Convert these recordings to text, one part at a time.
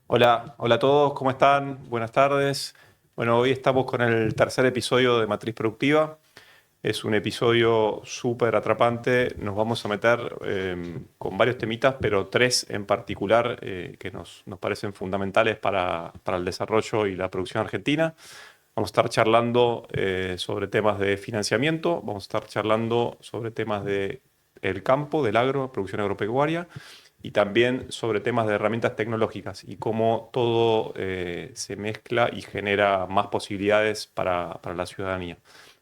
Hola a todos, ¿cómo están? Buenas tardes. Bueno, hoy estamos con el tercer episodio de Matriz Productiva. Es un episodio súper atrapante. Nos vamos a meter con varios temitas, pero tres en particular que nos parecen fundamentales para el desarrollo y la producción argentina. Vamos a estar charlando sobre temas de financiamiento, vamos a estar charlando sobre temas de el campo, del agro, producción agropecuaria, y también sobre temas de herramientas tecnológicas y cómo todo se mezcla y genera más posibilidades para la ciudadanía.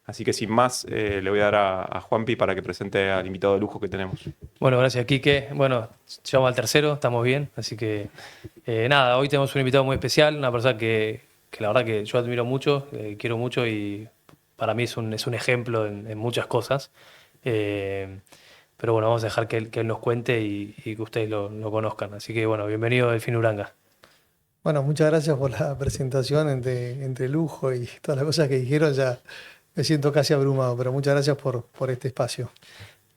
Así que sin más, le voy a dar a Juanpi para que presente al invitado de lujo que tenemos. Bueno, gracias, Quique. Bueno, llegamos al tercero, estamos bien. Así que, nada, hoy tenemos un invitado muy especial, una persona que la verdad que yo admiro mucho, quiero mucho y para mí es un ejemplo en muchas cosas. Eh, pero bueno, vamos a dejar que él nos cuente y que ustedes lo conozcan. Así que, bueno, bienvenido, Delfín Uranga. Bueno, muchas gracias por la presentación entre lujo y todas las cosas que dijeron. Ya me siento casi abrumado, pero muchas gracias por este espacio.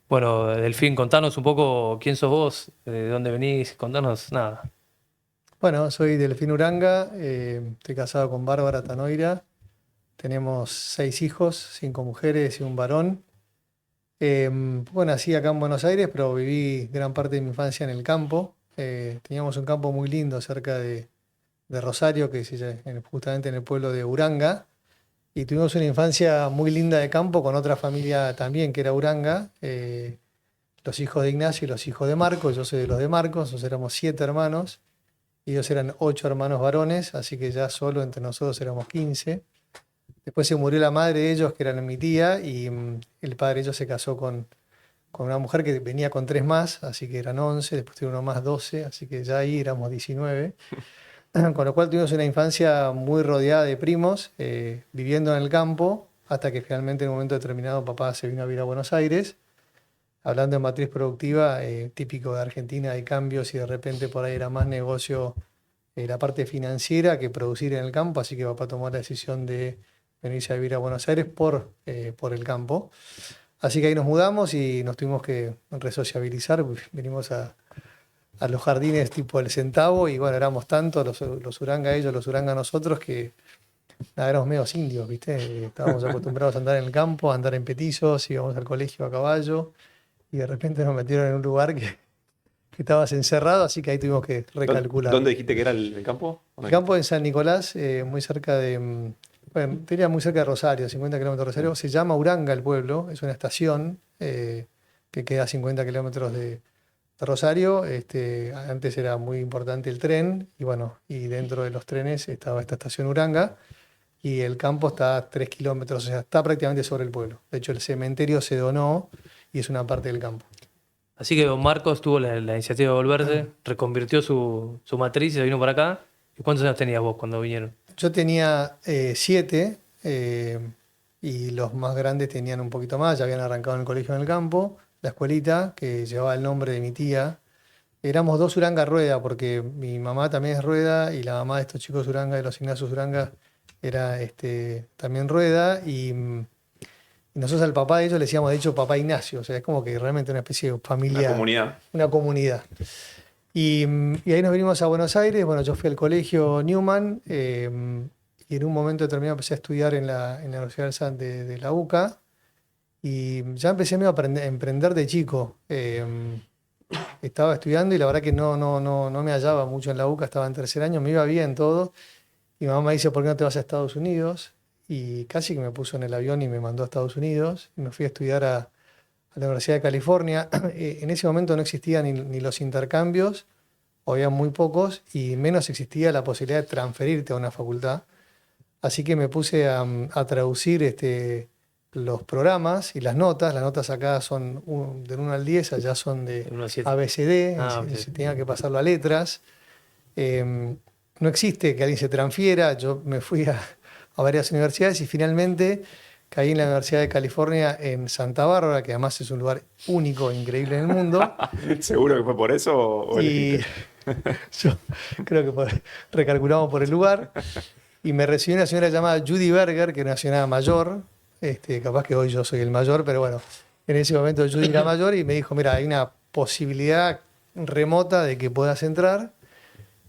Bueno, Delfín, contanos un poco quién sos vos, de dónde venís, contanos nada. Bueno, soy Delfín Uranga, estoy casado con Bárbara Tanoira. Tenemos 6 hijos, 5 mujeres y un varón. Bueno, nací acá en Buenos Aires, pero viví gran parte de mi infancia en el campo. Teníamos un campo muy lindo cerca de Rosario, justamente en el pueblo de Uranga. Y tuvimos una infancia muy linda de campo con otra familia también que era Uranga, los hijos de Ignacio y los hijos de Marcos. Yo soy de los de Marcos, nosotros éramos 7 hermanos y ellos eran 8 hermanos varones, así que ya solo entre nosotros éramos 15. Después se murió la madre de ellos, que era mi tía, y el padre de ellos se casó con una mujer que venía con 3 más, así que eran 11. Después tuvo uno más, 12, así que ya ahí éramos 19. Con lo cual tuvimos una infancia muy rodeada de primos, viviendo en el campo, hasta que finalmente en un momento determinado papá se vino a vivir a Buenos Aires. Hablando de matriz productiva, típico de Argentina, hay cambios y de repente por ahí era más negocio la parte financiera que producir en el campo, así que papá tomó la decisión de venirse a vivir a Buenos Aires por el campo. Así que ahí nos mudamos y nos tuvimos que resociabilizar, vinimos a los jardines tipo el Centavo, y bueno, éramos tantos, los Uranga ellos, los Uranga nosotros, que nada, éramos medios indios, ¿viste? Estábamos acostumbrados a andar en el campo, a andar en petizos, íbamos al colegio a caballo, y de repente nos metieron en un lugar que estabas encerrado, así que ahí tuvimos que recalcular. ¿Dónde dijiste que era el campo? El campo en San Nicolás, muy cerca de, bueno, tenía muy cerca de Rosario, 50 kilómetros de Rosario. Se llama Uranga el pueblo, es una estación que queda a 50 kilómetros de Rosario. Antes era muy importante el tren, y bueno, y dentro de los trenes estaba esta estación Uranga, y el campo está a 3 kilómetros, o sea, está prácticamente sobre el pueblo. De hecho, el cementerio se donó y es una parte del campo. Así que don Marcos tuvo la iniciativa de volverse, reconvirtió su matriz y se vino para acá. ¿Y cuántos años tenías vos cuando vinieron? Yo tenía 7, y los más grandes tenían un poquito más, ya habían arrancado en el colegio en el campo, la escuelita que llevaba el nombre de mi tía. Éramos 2 Uranga Rueda, porque mi mamá también es Rueda y la mamá de estos chicos Uranga, de los Ignacios Uranga, era también Rueda. Y nosotros al papá de ellos le decíamos, de hecho, papá Ignacio. O sea, es como que realmente una especie de Una familia, comunidad. una comunidad. Y ahí nos vinimos a Buenos Aires. Bueno, yo fui al colegio Newman, y en un momento determinado empecé a estudiar en la Universidad de la UCA, y ya empecé medio a emprender de chico. Estaba estudiando y la verdad que no me hallaba mucho en la UCA, estaba en tercer año, me iba bien todo. Y mi mamá me dice, ¿por qué no te vas a Estados Unidos? Y casi que me puso en el avión y me mandó a Estados Unidos. Y me fui a estudiar a la Universidad de California. En ese momento no existían ni los intercambios, o había muy pocos, y menos existía la posibilidad de transferirte a una facultad. Así que me puse a traducir los programas y las notas. Las notas acá son del 1 al 10, allá son de En unos 7. ABCD, Ah, se tenía que pasarlo a letras. No existe que alguien se transfiera. Yo me fui a varias universidades y finalmente caí en la Universidad de California en Santa Bárbara, que además es un lugar único e increíble en el mundo. ¿Seguro que fue por eso o Y elegiste? yo creo que recalculamos por el lugar. Y me recibió una señora llamada Judy Berger, que era una señora mayor. Capaz que hoy yo soy el mayor, pero bueno, en ese momento Judy era mayor y me dijo, mira, hay una posibilidad remota de que puedas entrar,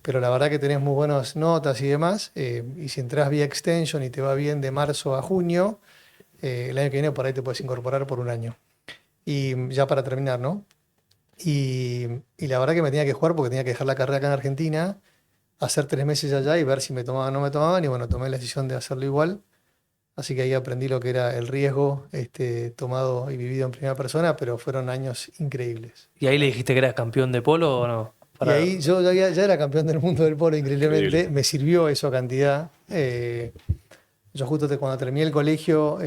pero la verdad que tenés muy buenas notas y demás. Y si entras vía extension y te va bien de marzo a junio, el año que viene por ahí te puedes incorporar por un año. Y ya para terminar, ¿no? Y la verdad que me tenía que jugar porque tenía que dejar la carrera acá en Argentina, hacer 3 meses allá y ver si me tomaban o no me tomaban. Y bueno, tomé la decisión de hacerlo igual. Así que ahí aprendí lo que era el riesgo tomado y vivido en primera persona, pero fueron años increíbles. ¿Y ahí le dijiste que eras campeón de polo o no? Y ahí yo ya era campeón del mundo del polo, increíblemente. Increíble. Me sirvió eso cantidad. Yo justo cuando terminé el colegio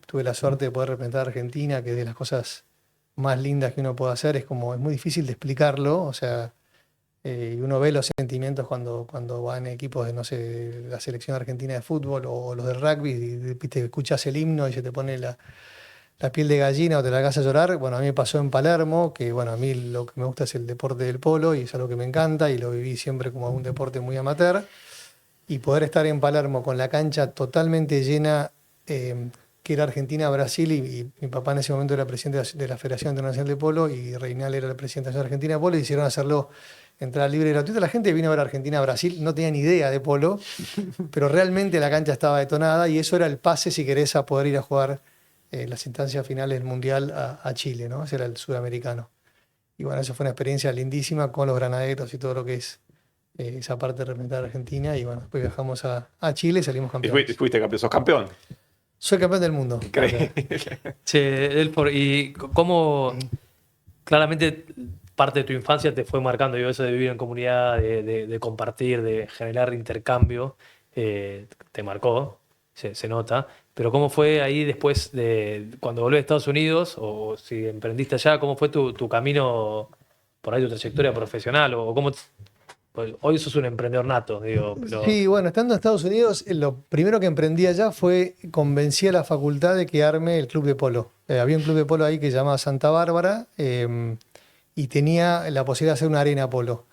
tuve la suerte de poder representar a Argentina, que es de las cosas más lindas que uno puede hacer. Es muy difícil de explicarlo. O sea, y uno ve los sentimientos cuando van equipos de, no sé, de la selección argentina de fútbol o los de rugby, y viste, escuchas el himno y se te pone la piel de gallina o te la hagas a llorar. Bueno, a mí me pasó en Palermo, que bueno, a mí lo que me gusta es el deporte del polo y es algo que me encanta y lo viví siempre como un deporte muy amateur. Y poder estar en Palermo con la cancha totalmente llena, que era Argentina-Brasil, y mi papá en ese momento era presidente de la Federación Internacional de Polo y Reinal era el presidente de la Argentina de Polo, y hicieron hacerlo entrada libre y gratuita. La gente vino a ver Argentina-Brasil, no tenía ni idea de polo, pero realmente la cancha estaba detonada y eso era el pase, si querés, a poder ir a jugar las instancias finales del Mundial a Chile, ¿no? Ese era el sudamericano. Y bueno, eso fue una experiencia lindísima con los granaderos y todo lo que es esa parte de representar a Argentina. Y bueno, después viajamos a Chile y salimos Y campeones. fuiste campeón, sos campeón. Soy campeón del mundo. Increíble. Che, Elfor, ¿y cómo claramente parte de tu infancia te fue marcando? Yo eso de vivir en comunidad, de compartir, de generar intercambio, te marcó, se nota. Pero ¿cómo fue ahí después de cuando volvés a Estados Unidos o si emprendiste allá? ¿Cómo fue tu camino, por ahí tu trayectoria profesional? O cómo, pues, hoy sos un emprendedor nato, digo, pero Sí, bueno, estando en Estados Unidos, lo primero que emprendí allá fue convencí a la facultad de que arme el club de polo. Había un club de polo ahí que se llamaba Santa Bárbara, y tenía la posibilidad de hacer una arena polo.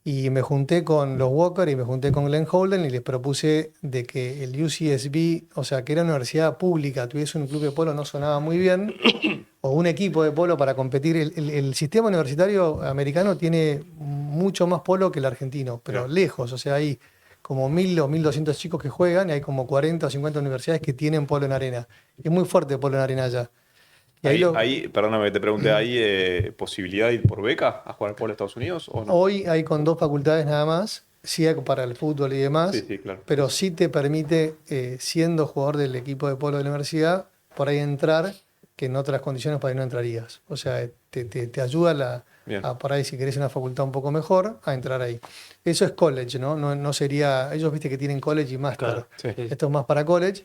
Y me junté con los Walker y me junté con Glenn Holden y les propuse de que el UCSB, o sea, que era una universidad pública, tuviese un club de polo, no sonaba muy bien, o un equipo de polo para competir. El sistema universitario americano tiene mucho más polo que el argentino, pero lejos. O sea, hay como 1.000 o 1.200 chicos que juegan y hay como 40 o 50 universidades que tienen polo en arena. Es muy fuerte el polo en arena allá. Y Ahí, perdóname que te pregunte, ¿hay posibilidad de ir por beca a jugar polo a Estados Unidos o no? hoy hay con 2 facultades nada más, sí hay para el fútbol y demás, Sí, sí, claro. pero sí te permite, siendo jugador del equipo de polo de la universidad, por ahí entrar, que en otras condiciones por ahí no entrarías. O sea, te ayuda Bien. por ahí, si querés una facultad un poco mejor, a entrar ahí. Eso es college, ¿no? No sería, ellos viste que tienen college y máster. claro. Sí. Esto es más para college.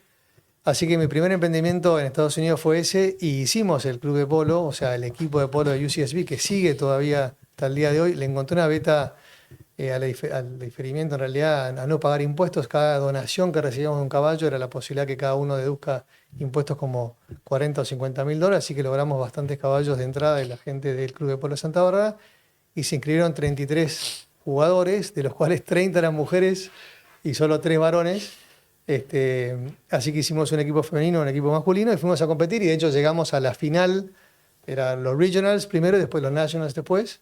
Así que mi primer emprendimiento en Estados Unidos fue ese, y hicimos el club de polo, o sea, el equipo de polo de UCSB, que sigue todavía hasta el día de hoy. Le encontré una beta al diferimiento, en realidad, a no pagar impuestos. Cada donación que recibíamos de un caballo era la posibilidad que cada uno deduzca impuestos como 40 o 50 mil dólares, así que logramos bastantes caballos de entrada de la gente del club de polo de Santa Bárbara, y se inscribieron 33 jugadores, de los cuales 30 eran mujeres y solo 3 varones. Así que hicimos un equipo femenino, un equipo masculino, y fuimos a competir, y de hecho llegamos a la final. Eran los regionals primero y después los nationals después.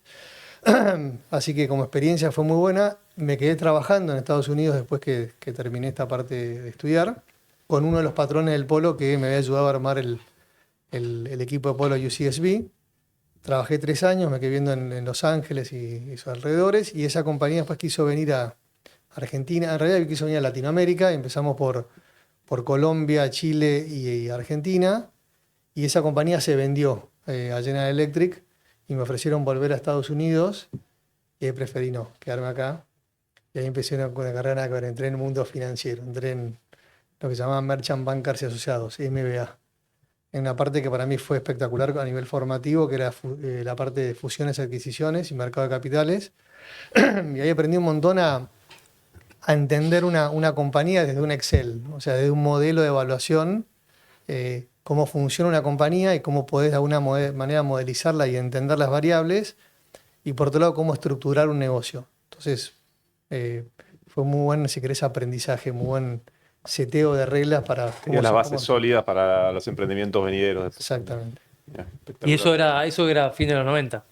Así que como experiencia fue muy buena. Me quedé trabajando en Estados Unidos después que terminé esta parte de estudiar, con uno de los patrones del polo que me había ayudado a armar el equipo de polo UCSB. Trabajé 3 años, me quedé viviendo en Los Ángeles y sus alrededores, y esa compañía después quiso venir a Argentina. En realidad quiso venir a Latinoamérica. Empezamos por Colombia, Chile y Argentina, y esa compañía se vendió a General Electric y me ofrecieron volver a Estados Unidos, y ahí preferí no, quedarme acá. Y ahí empecé una carrera nada que ver. Entré en el mundo financiero, entré en lo que se llamaban Merchant Bankers y Asociados, MBA, en una parte que para mí fue espectacular a nivel formativo, que era la parte de fusiones, adquisiciones y mercado de capitales. Y ahí aprendí un montón a entender una compañía desde un Excel, o sea, desde un modelo de evaluación, cómo funciona una compañía y cómo podés de alguna manera modelizarla y entender las variables, y por otro lado, cómo estructurar un negocio. Entonces, fue muy buen, si querés, aprendizaje, muy buen seteo de reglas para... Tenía las bases sólidas para los emprendimientos venideros. Exactamente. Ya, Y espectacular. eso era fin de los 90.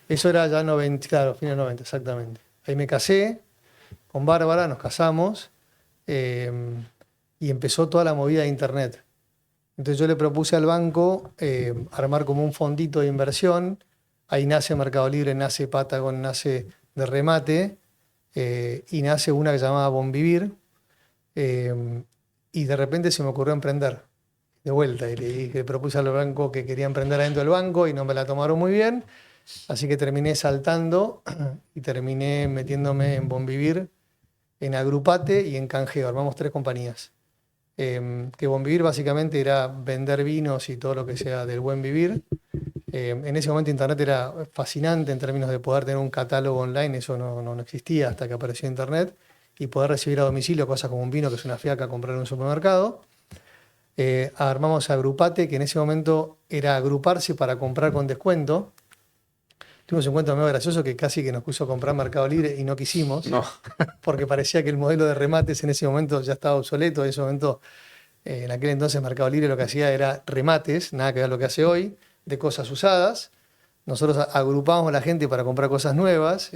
Eso era ya 90, claro, fin de 90, exactamente. Ahí me casé, con Bárbara, nos casamos y empezó toda la movida de Internet. Entonces yo le propuse al banco armar como un fondito de inversión. Ahí nace Mercado Libre, nace Patagon, nace de remate y nace una que se llamaba Bonvivir. Y de repente se me ocurrió emprender de vuelta y le propuse al banco que quería emprender adentro del banco y no me la tomaron muy bien. Así que terminé saltando y terminé metiéndome en Bonvivir, en Agrupate y en Canjeo. Armamos 3 compañías. Que Bonvivir básicamente era vender vinos y todo lo que sea del buen vivir. En ese momento Internet era fascinante en términos de poder tener un catálogo online, eso no existía hasta que apareció Internet, y poder recibir a domicilio cosas como un vino, que es una fiaca, comprar en un supermercado. Armamos Agrupate, que en ese momento era agruparse para comprar con descuento. Tuvimos un cuento medio gracioso que casi que nos puso a comprar Mercado Libre y no quisimos, No. porque parecía que el modelo de remates en ese momento ya estaba obsoleto. En ese momento, en aquel entonces Mercado Libre lo que hacía era remates, nada que ver lo que hace hoy, de cosas usadas. Nosotros agrupábamos a la gente para comprar cosas nuevas.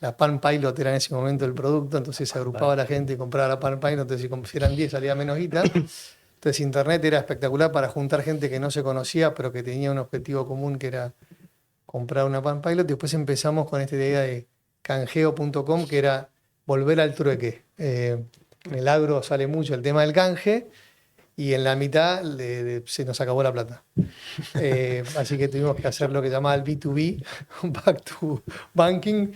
La Palm Pilot era en ese momento el producto, entonces se agrupaba a la gente y compraba la Palm Pilot, entonces si eran 10 salía menos guita. Entonces Internet era espectacular para juntar gente que no se conocía, pero que tenía un objetivo común que era comprar una Palm Pilot. Después empezamos con esta idea de canjeo.com, que era volver al trueque. En el agro sale mucho el tema del canje y en la mitad se nos acabó la plata. Así que tuvimos que hacer lo que llamaba el B2B, Back to Banking,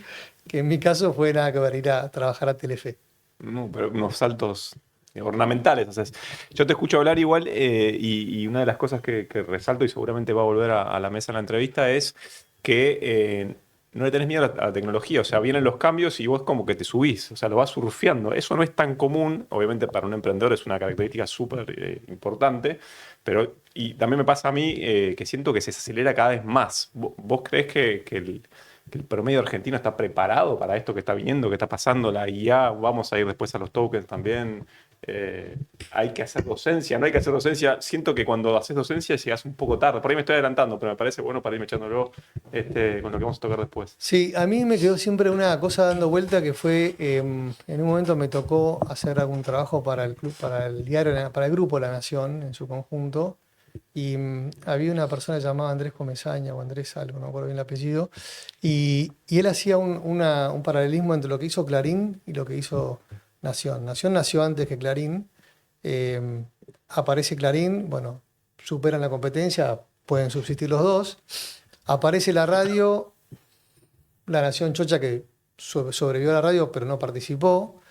que en mi caso fue nada que ver, ir a trabajar a Telefe. No, pero unos saltos ornamentales. Haces. Yo te escucho hablar igual y una de las cosas que resalto y seguramente va a volver a la mesa en la entrevista es que no le tenés miedo a la tecnología. O sea, vienen los cambios y vos como que te subís, o sea, lo vas surfeando. Eso no es tan común, obviamente para un emprendedor es una característica súper importante, pero y también me pasa a mí que siento que se acelera cada vez más. ¿Vos creés que el promedio argentino está preparado para esto que está viniendo, que está pasando, la IA? Vamos a ir después a los tokens también. Hay que hacer docencia, no hay que hacer docencia. Siento que cuando haces docencia llegas un poco tarde. Por ahí me estoy adelantando, pero me parece bueno para irme echándolo con lo que vamos a tocar después. Sí, a mí me quedó siempre una cosa dando vuelta que fue, en un momento me tocó hacer algún trabajo para el club, para el diario, para el grupo La Nación en su conjunto, y había una persona llamada Andrés Comesaña o Andrés algo, no me acuerdo bien el apellido, y él hacía un paralelismo entre lo que hizo Clarín y lo que hizo Nación. Nación nació antes que Clarín, aparece Clarín, bueno, superan la competencia, pueden subsistir los dos, aparece la radio, La Nación chocha que sobrevivió a la radio pero no participó,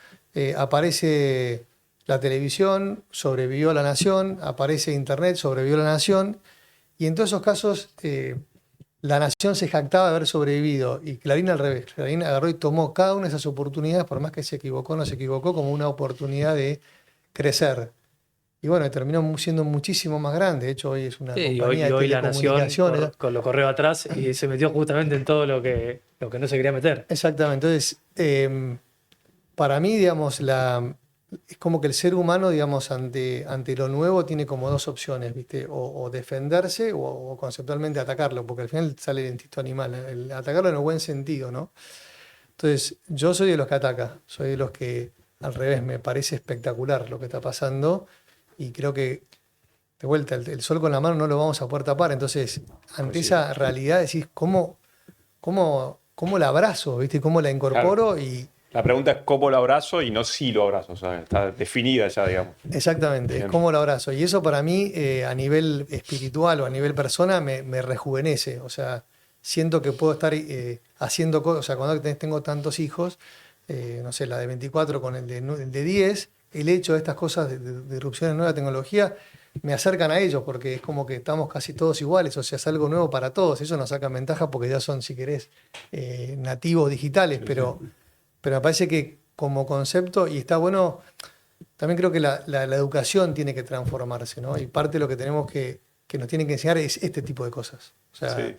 aparece la televisión, sobrevivió a La Nación, aparece Internet, sobrevivió a La Nación, y en todos esos casos La Nación se jactaba de haber sobrevivido y Clarín al revés. Clarín agarró y tomó cada una de esas oportunidades, por más que se equivocó o no se equivocó, como una oportunidad de crecer. Y bueno, terminó siendo muchísimo más grande. De hecho, hoy es una Sí, compañía y hoy de La Nación telecomunicaciones. con los correos atrás y se metió justamente en todo lo que no se quería meter. Exactamente. Entonces, para mí, digamos, es como que el ser humano, digamos, ante lo nuevo tiene como dos opciones, ¿viste? O defenderse o conceptualmente atacarlo, porque al final sale el instinto animal, el atacarlo en el buen sentido, ¿no? Entonces, yo soy de los que ataca, soy de los que, al revés, me parece espectacular lo que está pasando y creo que, de vuelta, el sol con la mano no lo vamos a poder tapar. Entonces, ante esa realidad decís, ¿cómo la abrazo, ¿viste? ¿Cómo la incorporo? Claro. La pregunta es cómo lo abrazo y no si lo abrazo, o sea, está definida ya, digamos. Exactamente, Bien. es cómo lo abrazo. Y eso para mí, a nivel espiritual o a nivel persona, me rejuvenece. O sea, siento que puedo estar haciendo cosas. O sea, cuando tengo tantos hijos, no sé, la de 24 con el de 10, el hecho de estas cosas de irrupción en nueva tecnología me acercan a ellos porque es como que estamos casi todos iguales. O sea, es algo nuevo para todos. Eso nos saca ventaja porque ya son, si querés, nativos digitales, Sí, pero... sí. Pero me parece que como concepto, y está bueno, también creo que la educación tiene que transformarse, ¿no? Y parte de lo que tenemos que nos tienen que enseñar es este tipo de cosas. O sea, Sí.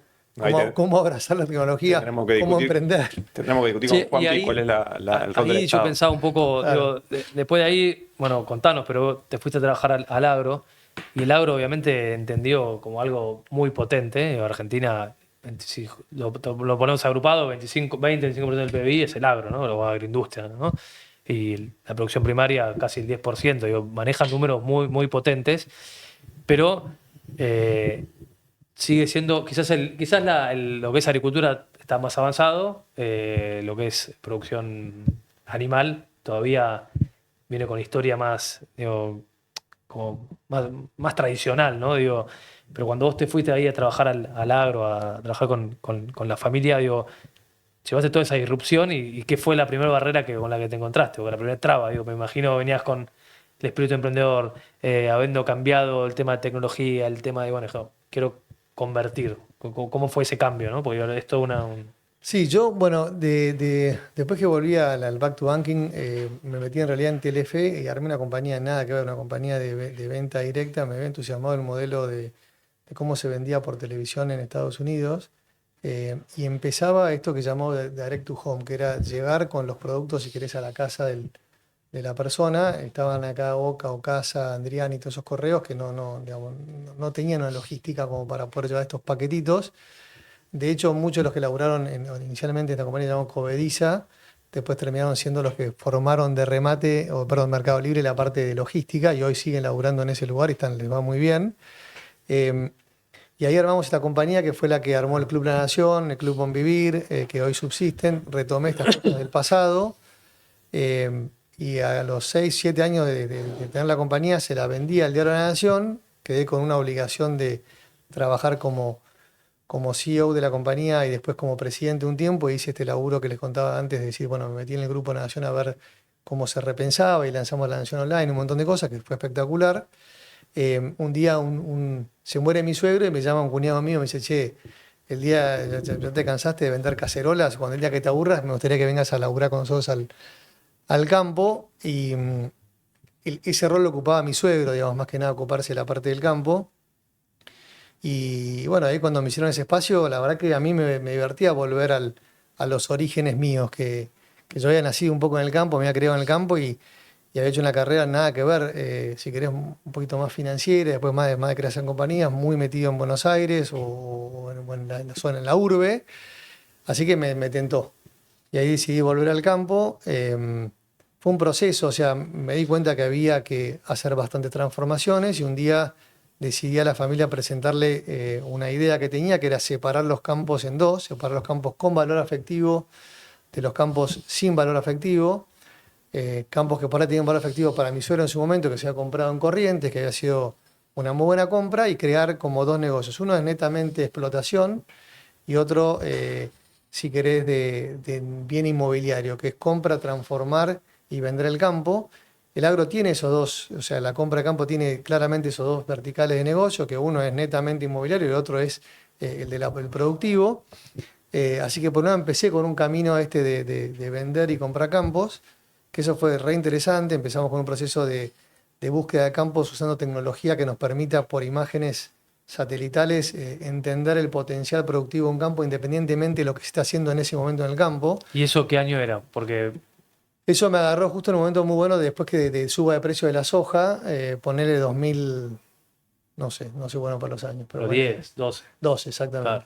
cómo abrazar la tecnología, Tendremos que cómo discutir. emprender. Tendremos que discutir Sí, con Juanpi y ahí- cuál es el rol del Ahí yo Estado. pensaba un poco, Claro. digo, después de ahí, bueno, contanos, pero vos te fuiste a trabajar al agro y el agro obviamente entendió como algo muy potente. Argentina si lo ponemos agrupado, 20-25% del PBI es el agro, ¿no? O agroindustria, ¿no? Y la producción primaria casi el 10%. Digo, manejan números muy, muy potentes, pero sigue siendo, quizás lo que es agricultura está más avanzado, lo que es producción animal todavía viene con historia más, digo, como más tradicional, ¿no? Digo, pero cuando vos te fuiste ahí a trabajar al agro, a trabajar con la familia, digo, llevaste toda esa irrupción y ¿qué fue la primera barrera con la que te encontraste? O la primera traba, digo, me imagino venías con el espíritu emprendedor, habiendo cambiado el tema de tecnología, el tema de, bueno, quiero convertir. ¿Cómo fue ese cambio, no? Porque es todo Sí, yo, bueno, después que volví al Back to Banking, me metí en realidad en Telefe y armé una compañía, nada que ver, una compañía de venta directa. Me había entusiasmado el modelo de cómo se vendía por televisión en Estados Unidos. Y empezaba esto que llamó Direct to Home, que era llegar con los productos, si querés, a la casa de la persona. Estaban acá Oca, Ocasa, Andrián y todos esos correos que digamos, no tenían una logística como para poder llevar estos paquetitos. De hecho, muchos de los que laburaron inicialmente en esta compañía llamada Covediza, después terminaron siendo los que formaron de remate, o perdón, Mercado Libre, la parte de logística, y hoy siguen laburando en ese lugar y les va muy bien. Y ahí armamos esta compañía que fue la que armó el Club La Nación, el Club Bonvivir, que hoy subsisten. Retomé estas cosas del pasado. Y a los 6, 7 años de tener la compañía, se la vendí al Diario de la Nación. Quedé con una obligación de trabajar como CEO de la compañía y después como presidente un tiempo. Hice este laburo que les contaba antes, de decir, bueno, me metí en el Grupo La Nación a ver cómo se repensaba y lanzamos La Nación Online, un montón de cosas, que fue espectacular. Un día se muere mi suegro y me llama un cuñado mío y me dice, che, ya te cansaste de vender cacerolas, cuando el día que te aburras me gustaría que vengas a laburar con nosotros al campo. Y ese rol lo ocupaba mi suegro, digamos, más que nada ocuparse de la parte del campo. Y bueno, ahí cuando me hicieron ese espacio, la verdad que a mí me divertía volver a los orígenes míos, que yo había nacido un poco en el campo, me había criado en el campo y había hecho una carrera nada que ver, si querés, un poquito más financiera, después más de creación de compañías, muy metido en Buenos Aires o en la zona, en la urbe. Así que me tentó. Y ahí decidí volver al campo. Fue un proceso, o sea, me di cuenta que había que hacer bastantes transformaciones y un día decidí a la familia presentarle una idea que tenía, que era separar los campos en dos, separar los campos con valor afectivo de los campos sin valor afectivo. Campos que por ahí tenían valor afectivo para mi suegro en su momento, que se había comprado en Corrientes, que había sido una muy buena compra, y crear como dos negocios. Uno es netamente explotación y otro, si querés, de bien inmobiliario, que es compra, transformar y vender el campo. El agro tiene esos dos, o sea, la compra de campo tiene claramente esos dos verticales de negocio, que uno es netamente inmobiliario y el otro es el productivo. Así que por un lado empecé con un camino de vender y comprar campos, que eso fue re interesante. Empezamos con un proceso de búsqueda de campos usando tecnología que nos permita por imágenes satelitales entender el potencial productivo de un campo independientemente de lo que se está haciendo en ese momento en el campo. ¿Y eso qué año era? Porque eso me agarró justo en un momento muy bueno después que de suba de precio de la soja, ponerle 2000, no sé bueno para los años. Pero bueno, 10, 12. 12, exactamente.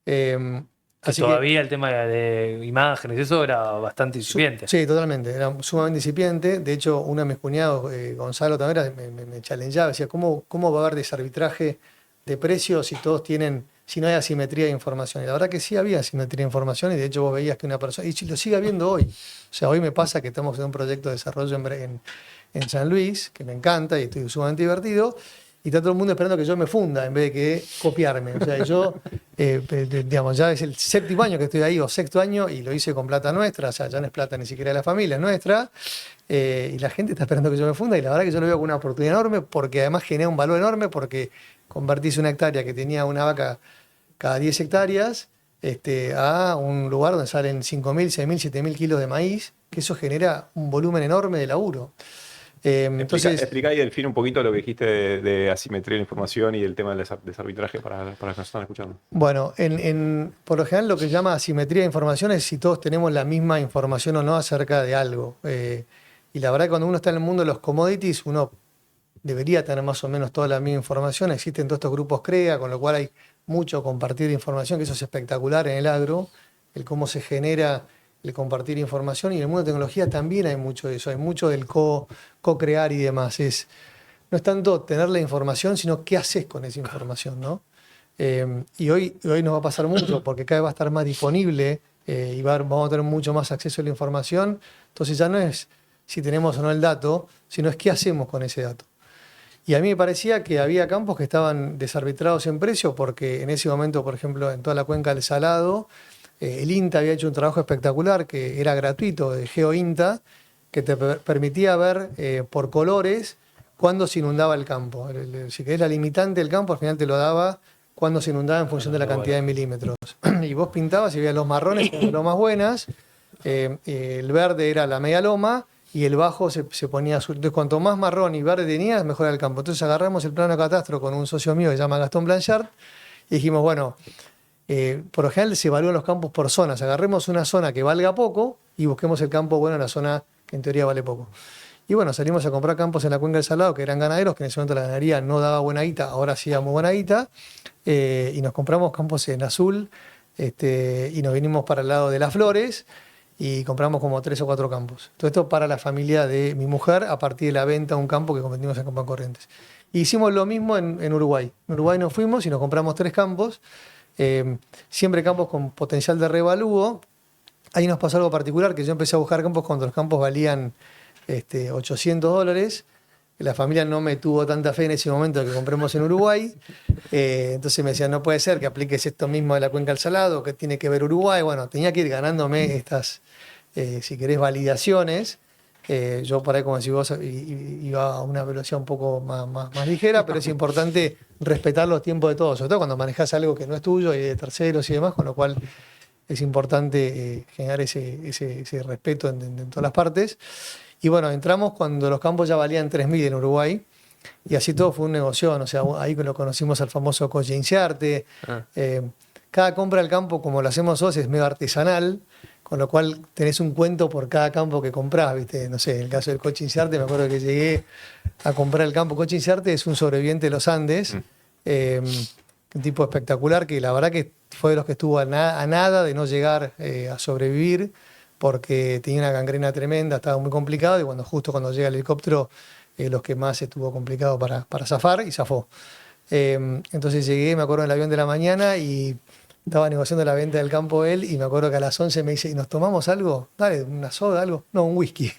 Claro. Así todavía que, el tema de imágenes, eso era bastante incipiente. Sí, totalmente, era sumamente incipiente. De hecho, uno de mis cuñados, Gonzalo Tavera, me challengeaba, decía, ¿cómo va a haber desarbitraje de precios si no hay asimetría de información? Y la verdad que sí había asimetría de información, y de hecho vos veías que una persona, y lo sigue habiendo hoy. O sea, hoy me pasa que estamos en un proyecto de desarrollo en San Luis, que me encanta y estoy sumamente divertido, y está todo el mundo esperando que yo me funda en vez de que copiarme. O sea, yo, digamos, ya es el 7º año que estoy ahí, o 6º año, y lo hice con plata nuestra. O sea, ya no es plata ni siquiera de la familia, es nuestra. Y la gente está esperando que yo me funda, y la verdad que yo lo veo con una oportunidad enorme, porque además genera un valor enorme, porque convertís una hectárea que tenía una vaca cada 10 hectáreas a un lugar donde salen 5.000, 6.000, 7.000 kilos de maíz, que eso genera un volumen enorme de laburo. Explica y define un poquito lo que dijiste de asimetría de la información y el tema del desarbitraje para los que nos están escuchando. Bueno, por lo general lo que se llama asimetría de información es si todos tenemos la misma información o no acerca de algo. Y la verdad que cuando uno está en el mundo de los commodities, uno debería tener más o menos toda la misma información. Existen todos estos grupos CREA, con lo cual hay mucho compartir información, que eso es espectacular en el agro, el cómo se genera el compartir información, y en el mundo de tecnología también hay mucho de eso, hay mucho del co-crear y demás. No es tanto tener la información, sino qué haces con esa información, ¿no? Y hoy nos va a pasar mucho, porque cada vez va a estar más disponible y vamos a tener mucho más acceso a la información. Entonces ya no es si tenemos o no el dato, sino es qué hacemos con ese dato. Y a mí me parecía que había campos que estaban desarbitrados en precio, porque en ese momento, por ejemplo, en toda la cuenca del Salado, el INTA había hecho un trabajo espectacular que era gratuito, de GeoINTA, que te permitía ver por colores cuándo se inundaba el campo. Si querés la limitante del campo, al final te lo daba cuándo se inundaba en función de la cantidad de milímetros. Y vos pintabas y veías los marrones, que eran las lomas buenas, el verde era la media loma, y el bajo se ponía azul. Entonces, cuanto más marrón y verde tenías, mejor era el campo. Entonces agarramos el plano de catastro con un socio mío que se llama Gastón Blanchard, y dijimos, bueno, por lo general se evalúan los campos por zonas. Agarremos una zona que valga poco y busquemos el campo bueno en la zona que en teoría vale poco. Y bueno, salimos a comprar campos en la cuenca del Salado, que eran ganaderos, que en ese momento la ganadería no daba buena guita, ahora sí da muy buena guita, y nos compramos campos en azul, y nos vinimos para el lado de Las Flores, y compramos como 3 o 4 campos. Todo esto para la familia de mi mujer, a partir de la venta de un campo que convertimos en Campo Corrientes. Hicimos lo mismo en Uruguay. En Uruguay nos fuimos y nos compramos 3 campos, siempre campos con potencial de revalúo. Ahí nos pasó algo particular, que yo empecé a buscar campos cuando los campos valían $800. La familia no me tuvo tanta fe en ese momento que compremos en Uruguay. Entonces me decían, no puede ser que apliques esto mismo de la cuenca del Salado, que tiene que ver Uruguay. Bueno, tenía que ir ganándome estas, si querés, validaciones. Yo por ahí, como decís vos, iba a una velocidad un poco más ligera, pero es importante respetar los tiempos de todos, sobre todo cuando manejás algo que no es tuyo y de terceros y demás, con lo cual es importante generar ese respeto en todas las partes. Y bueno, entramos cuando los campos ya valían 3.000 en Uruguay, y así todo fue un negocio. O sea, ahí lo conocimos al famoso Coche Inciarte. Cada compra del campo, como lo hacemos nosotros, es medio artesanal, con lo cual tenés un cuento por cada campo que comprás, ¿viste? No sé, en el caso del Coche Inciarte, me acuerdo que llegué a comprar el campo. Coche Inciarte es un sobreviviente de los Andes, un tipo espectacular, que la verdad que fue de los que estuvo a nada de no llegar a sobrevivir, porque tenía una gangrena tremenda, estaba muy complicado, y justo cuando llega el helicóptero, los que más estuvo complicado para zafar, y zafó. Entonces llegué, me acuerdo, en el avión de la mañana, y estaba negociando la venta del campo él, y me acuerdo que a las 11 me dice, ¿y nos tomamos algo? Dale, una soda, algo. No, un whisky.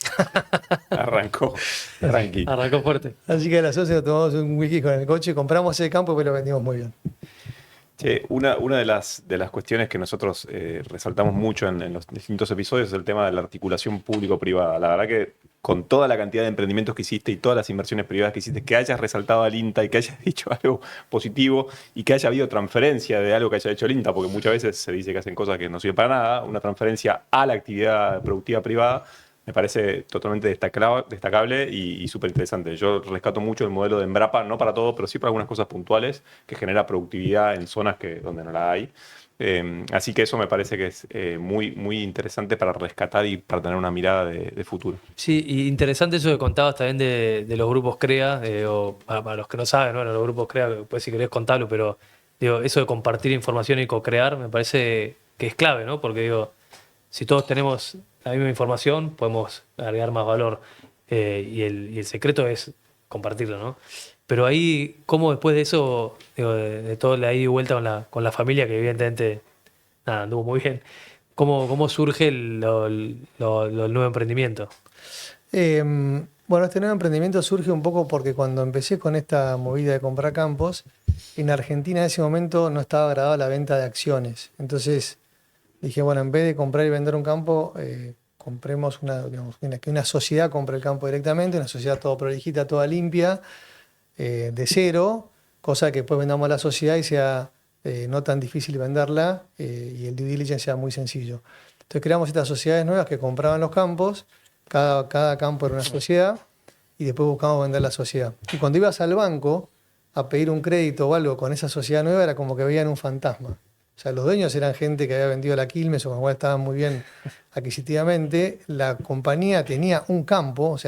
Arrancó, tranqui. Arrancó fuerte. Así que a las 11 nos tomamos un whisky con el coche, compramos ese campo y pues lo vendimos muy bien. Che, una de las cuestiones que nosotros resaltamos mucho en los distintos episodios es el tema de la articulación público-privada. La verdad que con toda la cantidad de emprendimientos que hiciste y todas las inversiones privadas que hiciste, que hayas resaltado al INTA y que hayas dicho algo positivo y que haya habido transferencia de algo que haya hecho el INTA, porque muchas veces se dice que hacen cosas que no sirven para nada, una transferencia a la actividad productiva privada, me parece totalmente destacable y súper interesante. Yo rescato mucho el modelo de Embrapa, no para todo, pero sí para algunas cosas puntuales, que genera productividad en zonas donde no la hay. Así que eso me parece que es muy interesante para rescatar y para tener una mirada de futuro. Sí, y interesante eso que contabas también de los grupos CREA, o para los que no saben, bueno, los grupos CREA, pues si querés contarlo, pero digo, eso de compartir información y co-crear me parece que es clave, ¿no? Porque digo, si todos tenemos la misma información, podemos agregar más valor, y el secreto es compartirlo, ¿no? Pero ahí, ¿cómo después de eso, digo, de todo la ida y vuelta con la familia, que evidentemente nada, anduvo muy bien, ¿cómo surge el nuevo emprendimiento? Bueno, este nuevo emprendimiento surge un poco porque cuando empecé con esta movida de comprar campos, en Argentina en ese momento no estaba gradada la venta de acciones. Entonces dije, bueno, en vez de comprar y vender un campo, compremos que una sociedad compre el campo directamente, una sociedad toda prolijita, toda limpia, de cero, cosa que después vendamos a la sociedad y sea no tan difícil venderla, y el due diligence sea muy sencillo. Entonces creamos estas sociedades nuevas que compraban los campos, cada campo era una sociedad, y después buscamos vender la sociedad. Y cuando ibas al banco a pedir un crédito o algo con esa sociedad nueva, era como que veían un fantasma. O sea, los dueños eran gente que había vendido la Quilmes o con la cual estaban muy bien adquisitivamente. La compañía tenía un campo,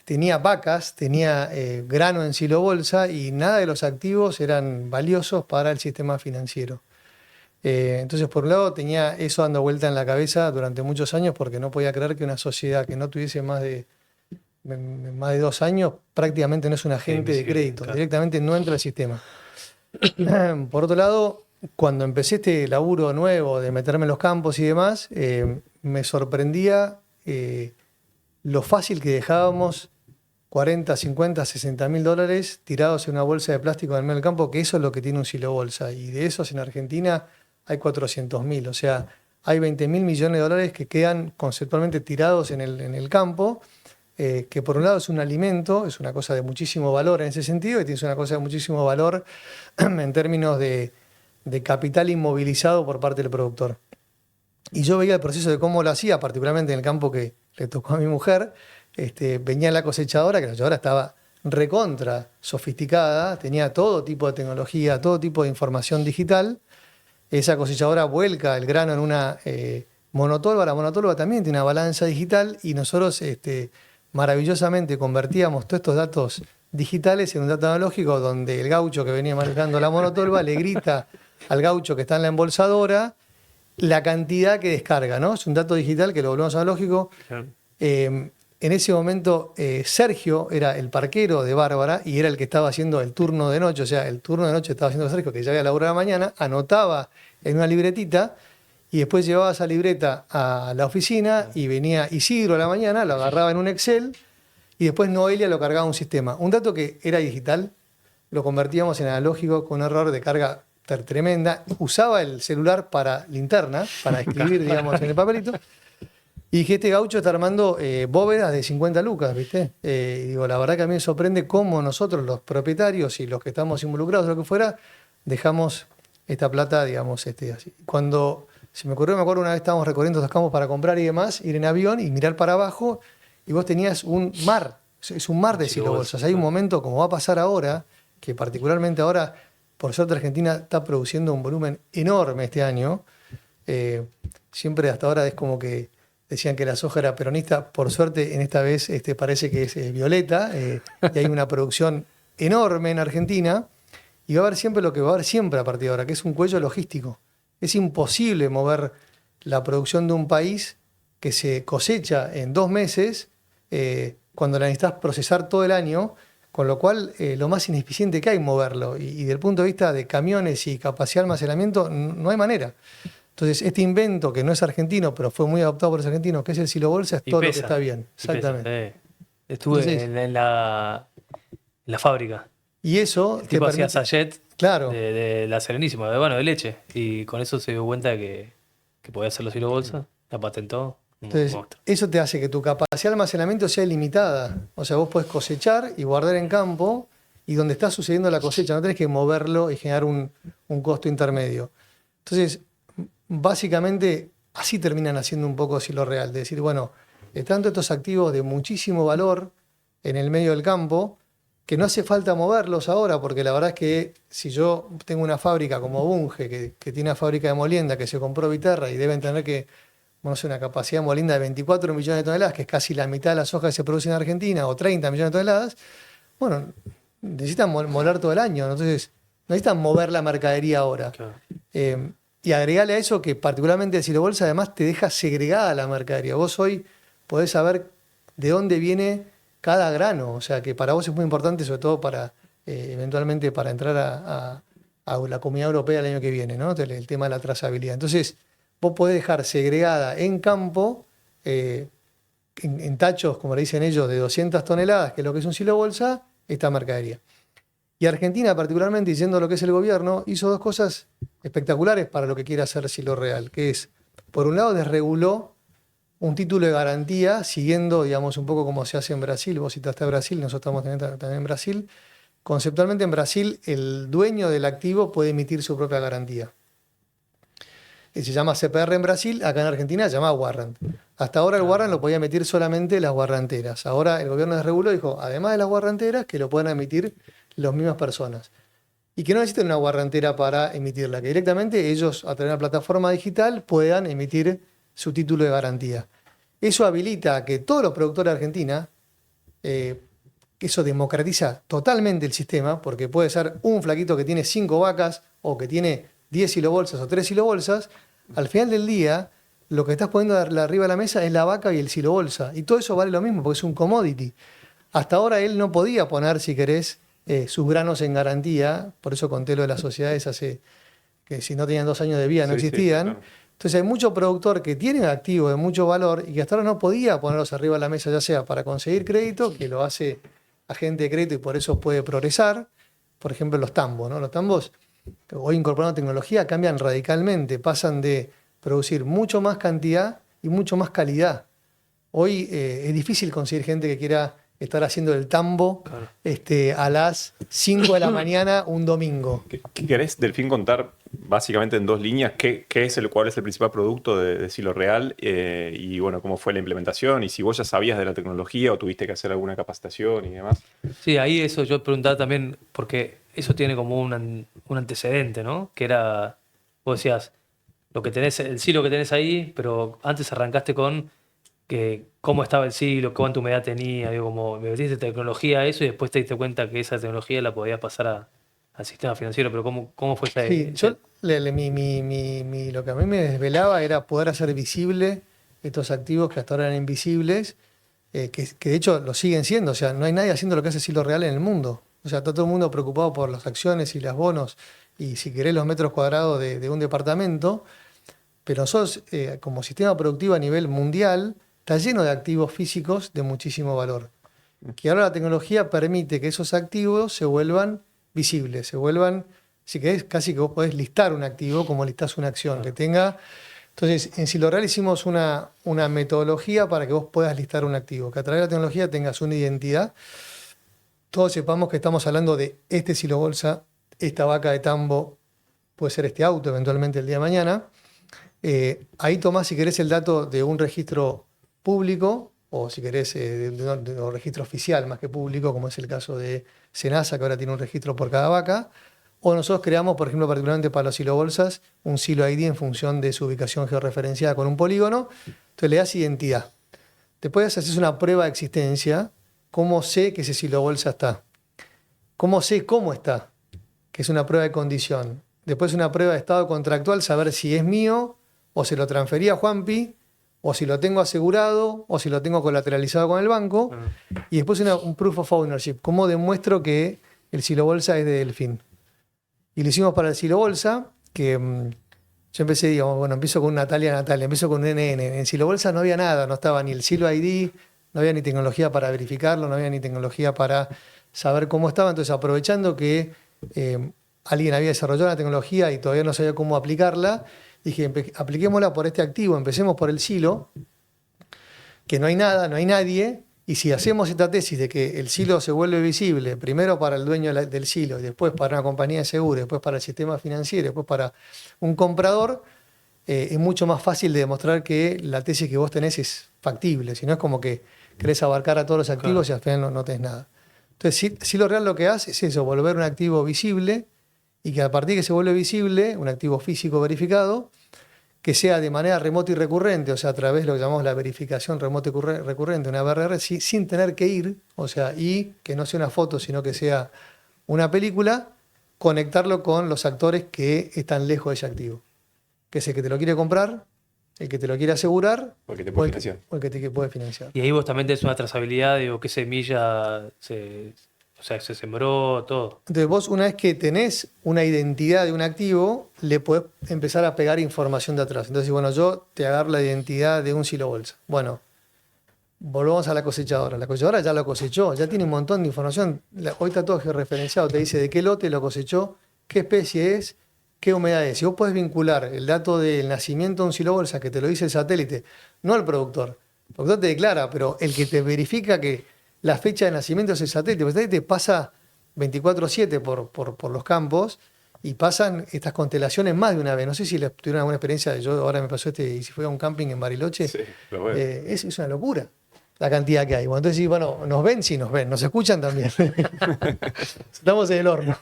tenía vacas, tenía grano en silo bolsa y nada de los activos eran valiosos para el sistema financiero. Entonces, por un lado, tenía eso dando vuelta en la cabeza durante muchos años porque no podía creer que una sociedad que no tuviese más de 2 años prácticamente no es un agente de crédito, claro. directamente no entra al sistema. Por otro lado, cuando empecé este laburo nuevo de meterme en los campos y demás, me sorprendía lo fácil que dejábamos 40, 50, 60 mil dólares tirados en una bolsa de plástico en el medio del campo, que eso es lo que tiene un silo bolsa. Y de esos en Argentina hay 400.000. O sea, hay 20 mil millones de dólares que quedan conceptualmente tirados en el campo, que por un lado es un alimento, es una cosa de muchísimo valor en ese sentido, y tienes una cosa de muchísimo valor en términos de capital inmovilizado por parte del productor. Y yo veía el proceso de cómo lo hacía, particularmente en el campo que le tocó a mi mujer. Venía la cosechadora, que la cosechadora estaba recontra sofisticada, tenía todo tipo de tecnología, todo tipo de información digital. Esa cosechadora vuelca el grano en una monotolva. La monotolva también tiene una balanza digital y nosotros maravillosamente convertíamos todos estos datos digitales en un dato analógico donde el gaucho que venía manejando la monotolva le grita al gaucho que está en la embolsadora la cantidad que descarga, ¿no? Es un dato digital que lo volvemos analógico. Claro. En ese momento Sergio era el parquero de Bárbara y era el que estaba haciendo el turno de noche, o sea, el turno de noche estaba haciendo Sergio, que ya había laburado a la mañana, anotaba en una libretita y después llevaba esa libreta a la oficina y venía Isidro a la mañana, lo agarraba en un Excel y después Noelia lo cargaba a un sistema. Un dato que era digital, lo convertíamos en analógico con un error de carga tremenda. Usaba el celular para linterna, para escribir, digamos, en el papelito. Y dije, este gaucho está armando bóvedas de 50 lucas, ¿viste? Y digo, la verdad que a mí me sorprende cómo nosotros, los propietarios y los que estamos involucrados, lo que fuera, dejamos esta plata, digamos, así. Cuando se me ocurrió, me acuerdo una vez estábamos recorriendo esos campos para comprar y demás, ir en avión y mirar para abajo, y vos tenías un mar, es un mar de silo bolsas. Hay un momento, como va a pasar ahora, que particularmente ahora, por suerte Argentina está produciendo un volumen enorme este año. Siempre hasta ahora es como que decían que la soja era peronista, por suerte en esta vez parece que es violeta, y hay una producción enorme en Argentina, y va a haber siempre lo que va a haber siempre a partir de ahora, que es un cuello logístico. Es imposible mover la producción de un país que se cosecha en 2 meses, cuando la necesitas procesar todo el año, con lo cual lo más ineficiente que hay moverlo, y desde el punto de vista de camiones y capacidad de almacenamiento no hay manera. Entonces, este invento, que no es argentino, pero fue muy adoptado por los argentinos, que es el silo bolsa, es todo lo que está bien. Exactamente. Estuve Entonces, en la fábrica. Y eso El tipo hacía sachet claro, de la Serenísima, de leche. Y con eso se dio cuenta que podía hacer los silo bolsa, la patentó. entonces, eso te hace que tu capacidad de almacenamiento sea ilimitada. O sea, vos podés cosechar y guardar en campo, y donde está sucediendo la cosecha, no tenés que moverlo y generar un costo intermedio. Entonces, básicamente, así terminan haciendo un poco Silo Real, de decir, bueno, tanto estos activos de muchísimo valor en el medio del campo, que no hace falta moverlos ahora, porque la verdad es que si yo tengo una fábrica como Bunge, que tiene una fábrica de molienda, que se compró Viterra y deben tener que, no sé, una capacidad de molienda de 24 millones de toneladas, que es casi la mitad de la soja que se produce en Argentina, o 30 millones de toneladas, bueno, necesitan moler todo el año, entonces necesitan mover la mercadería ahora. Claro. Y agregarle a eso que particularmente el silo bolsa además te deja segregada la mercadería. Vos hoy podés saber de dónde viene cada grano, o sea que para vos es muy importante, sobre todo para eventualmente para entrar a la Comunidad Europea el año que viene, ¿no? El tema de la trazabilidad. Entonces, vos podés dejar segregada en campo, en tachos, como le dicen ellos, de 200 toneladas, que es lo que es un silo bolsa, esta mercadería. Y Argentina, particularmente, diciendo lo que es el gobierno, hizo 2 cosas espectaculares para lo que quiere hacer Silo Real, que es, por un lado, desreguló un título de garantía, siguiendo, digamos, un poco como se hace en Brasil. Vos citaste a Brasil, nosotros estamos también en Brasil. Conceptualmente, en Brasil, el dueño del activo puede emitir su propia garantía. Se llama CPR en Brasil, acá en Argentina se llama warrant. Hasta ahora el warrant lo podía emitir solamente las guarranteras. Ahora el gobierno desreguló y dijo, además de las guarranteras, que lo puedan emitir las mismas personas. Y que no necesiten una guarrantera para emitirla, que directamente ellos, a través de una plataforma digital, puedan emitir su título de garantía. Eso habilita a que todos los productores de Argentina eso democratiza totalmente el sistema, porque puede ser un flaquito que tiene 5 vacas o que tiene 10 silobolsas o 3 silobolsas. Al final del día, lo que estás poniendo arriba de la mesa es la vaca y el silobolsa. Y todo eso vale lo mismo porque es un commodity. Hasta ahora él no podía poner, si querés, sus granos en garantía. Por eso conté lo de las sociedades hace que si no tenían 2 años de vida no existían. Claro. Entonces hay mucho productor que tiene activos de mucho valor y que hasta ahora no podía ponerlos arriba de la mesa, ya sea para conseguir crédito, que lo hace agente de crédito y por eso puede progresar. Por ejemplo, los tambos, ¿no? Los tambos, hoy incorporando tecnología, cambian radicalmente. Pasan de producir mucho más cantidad y mucho más calidad. Hoy es difícil conseguir gente que quiera estar haciendo el tambo Claro. a las 5 de la mañana un domingo. ¿Qué querés, Delfín, contar básicamente en 2 líneas? ¿Cuál es el principal producto de Silo Real? Y bueno, cómo fue la implementación y si vos ya sabías de la tecnología o tuviste que hacer alguna capacitación y demás. Sí, ahí eso yo preguntaba también, porque eso tiene como un antecedente, ¿no? Que era, vos decías, lo que tenés, el silo que tenés ahí, pero antes arrancaste con que cómo estaba el silo, cuánta humedad tenía, digo, como me metiste tecnología a eso y después te diste cuenta que esa tecnología la podías pasar al sistema financiero, pero ¿cómo fue esa? Sí, yo, lo que a mí me desvelaba era poder hacer visible estos activos que hasta ahora eran invisibles, que de hecho lo siguen siendo. O sea, no hay nadie haciendo lo que hace Silo Real en el mundo. O sea, está todo el mundo preocupado por las acciones y los bonos y, si querés, los metros cuadrados de un departamento. Pero nosotros, como sistema productivo a nivel mundial, está lleno de activos físicos de muchísimo valor. Que ahora la tecnología permite que esos activos se vuelvan visibles, se vuelvan, si querés, casi que vos podés listar un activo como listás una acción que tenga. Entonces, en Silo Real hicimos una metodología para que vos puedas listar un activo, que a través de la tecnología tengas una identidad, todos sepamos que estamos hablando de este silo bolsa, esta vaca de tambo, puede ser este auto eventualmente el día de mañana. Ahí tomás, si querés, el dato de un registro público, o si querés, de un registro oficial más que público, como es el caso de Senasa, que ahora tiene un registro por cada vaca. O nosotros creamos, por ejemplo, particularmente para los silobolsas, un silo ID en función de su ubicación georreferenciada con un polígono. Entonces le das identidad. Después haces una prueba de existencia. ¿Cómo sé que ese silobolsa está? ¿Cómo sé cómo está? Que es una prueba de condición. Después una prueba de estado contractual, saber si es mío o se lo transferí a Juanpi, o si lo tengo asegurado, o si lo tengo colateralizado con el banco. Y después un proof of ownership. ¿Cómo demuestro que el silobolsa es de Delfín? Y lo hicimos para el silobolsa, que yo empecé, digamos, bueno, empiezo con Natalia, empiezo con un NN. En silobolsa no había nada, no estaba ni el silo ID, no había ni tecnología para verificarlo, no había ni tecnología para saber cómo estaba. Entonces, aprovechando que alguien había desarrollado la tecnología y todavía no sabía cómo aplicarla, dije, apliquémosla por este activo, empecemos por el silo, que no hay nada, no hay nadie, y si hacemos esta tesis de que el silo se vuelve visible, primero para el dueño del silo, y después para una compañía de seguros, después para el sistema financiero, después para un comprador, es mucho más fácil de demostrar que la tesis que vos tenés es factible, si no es como que querés abarcar a todos los activos, claro, y al final no tenés nada. Entonces, Silo Real lo que hace es eso, volver un activo visible, y que a partir de que se vuelve visible, un activo físico verificado, que sea de manera remota y recurrente, o sea, a través de lo que llamamos la verificación remota y recurrente, una BRR, sin tener que ir, o sea, y que no sea una foto, sino que sea una película, conectarlo con los actores que están lejos de ese activo. Que es el que te lo quiere comprar, el que te lo quiere asegurar, o el que te puede financiar. O el que te puede financiar. Y ahí vos también tenés una trazabilidad, digo, qué semilla se sembró, todo. Entonces vos, una vez que tenés una identidad de un activo, le podés empezar a pegar información de atrás. Entonces, bueno, yo te agarro la identidad de un silo bolsa. Bueno, volvamos a la cosechadora. La cosechadora ya lo cosechó, ya tiene un montón de información. Hoy está todo georreferenciado, te dice de qué lote lo cosechó, qué especie es, qué humedad es. Si vos podés vincular el dato del nacimiento de un silo bolsa, que te lo dice el satélite, no el productor. El productor te declara, pero el que te verifica que la fecha de nacimiento es el satélite. El satélite pasa 24/7 por los campos y pasan estas constelaciones más de una vez. No sé si tuvieron alguna experiencia. Yo ahora me pasó y si fue a un camping en Bariloche. Sí, lo veo. Es una locura la cantidad que hay. Bueno, entonces, bueno, nos ven, sí nos ven. Nos escuchan también. Estamos en el horno.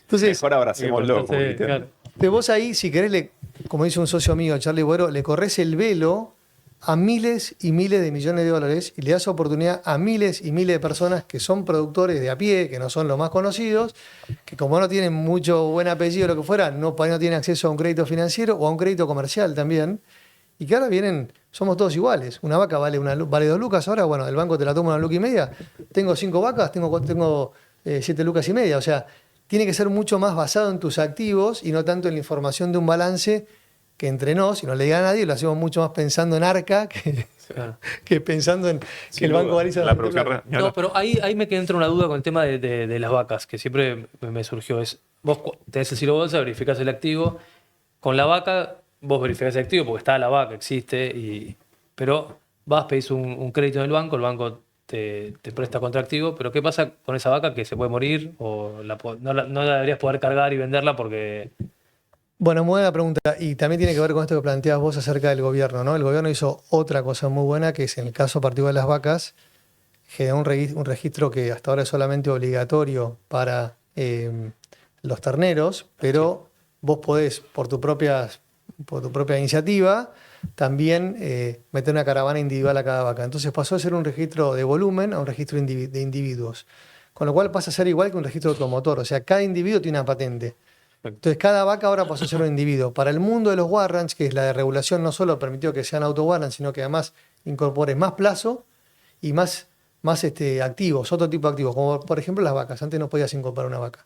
Entonces, mejor abracémoslo. Sí, claro. Vos ahí, si querés, como dice un socio mío, Charlie Buero, le corres el velo a miles y miles de millones de dólares y le das oportunidad a miles y miles de personas que son productores de a pie, que no son los más conocidos, que como no tienen mucho buen apellido o lo que fuera, no tienen acceso a un crédito financiero o a un crédito comercial también, y que ahora vienen, somos todos iguales. Una vaca vale 2 lucas, ahora bueno, el banco te la toma 1,5 lucas, tengo 5 vacas, tengo 7,5 lucas, o sea, tiene que ser mucho más basado en tus activos y no tanto en la información de un balance que entre nos, y no le diga a nadie, lo hacemos mucho más pensando en Arca Claro. que pensando en que el banco valiza la producción No, pero ahí me entra una duda con el tema de las vacas, que siempre me surgió. Vos tenés el silo bolsa, verificás el activo. Con la vaca, vos verificás el activo porque está la vaca, existe, pero vas, pedís un crédito en el banco te presta contraactivo, pero ¿qué pasa con esa vaca que se puede morir o no la deberías poder cargar y venderla porque... Bueno, muy buena pregunta. Y también tiene que ver con esto que planteabas vos acerca del gobierno, ¿no? El gobierno hizo otra cosa muy buena, que es en el caso particular de las vacas, generó un registro que hasta ahora es solamente obligatorio para los terneros, pero vos podés, por tu propia iniciativa, también meter una caravana individual a cada vaca. Entonces pasó a ser un registro de volumen a un registro de individuos. Con lo cual pasa a ser igual que un registro automotor. O sea, cada individuo tiene una patente. Entonces cada vaca ahora pasó a ser un individuo. Para el mundo de los warrants, que es la de regulación, no solo permitió que sean auto-warrants, sino que además incorpore más plazo y más activos, otro tipo de activos, como por ejemplo las vacas. Antes no podías incorporar una vaca.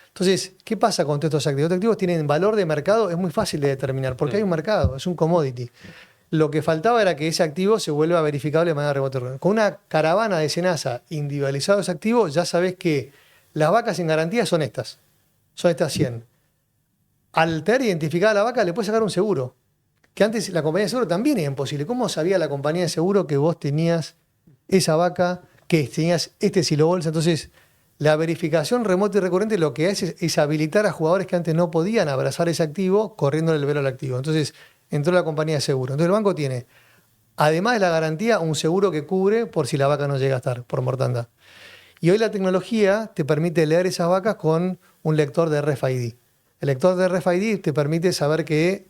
Entonces, ¿qué pasa con todos estos activos? Estos activos tienen valor de mercado, es muy fácil de determinar, porque hay un mercado, es un commodity. Lo que faltaba era que ese activo se vuelva verificable de manera remota. Con una caravana de SENASA individualizado ese activo, ya sabés que las vacas en garantía son estas 100. Al tener identificada la vaca, le puedes sacar un seguro. Que antes la compañía de seguro también era imposible. ¿Cómo sabía la compañía de seguro que vos tenías esa vaca, que tenías este silo bolsa? Entonces, la verificación remota y recurrente lo que hace es habilitar a jugadores que antes no podían abrazar ese activo corriendo el velo al activo. Entonces, entró la compañía de seguro. Entonces, el banco tiene, además de la garantía, un seguro que cubre por si la vaca no llega a estar, por mortandad. Y hoy la tecnología te permite leer esas vacas con un lector de RFID. El lector de RFID te permite saber que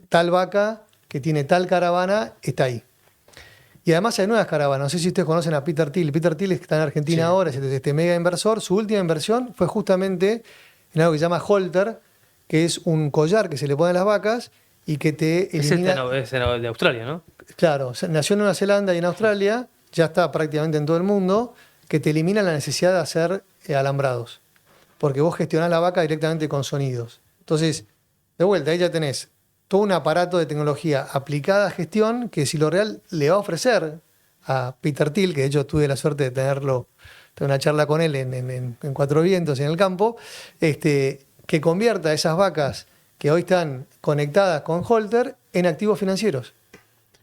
tal vaca que tiene tal caravana está ahí. Y además hay nuevas caravanas. No sé si ustedes conocen a Peter Thiel. Peter Thiel está en Argentina ahora, es este mega inversor. Su última inversión fue justamente en algo que se llama Holter, que es un collar que se le pone a las vacas y que te elimina... Es de Australia, ¿no? Claro, nació en Nueva Zelanda y en Australia, ya está prácticamente en todo el mundo, que te elimina la necesidad de hacer alambrados. Porque vos gestionás la vaca directamente con sonidos. Entonces, de vuelta, ahí ya tenés todo un aparato de tecnología aplicada a gestión que si lo real le va a ofrecer a Peter Thiel, que de hecho tuve la suerte de tener una charla con él en Cuatro Vientos, en el campo, que convierta esas vacas que hoy están conectadas con Holter en activos financieros.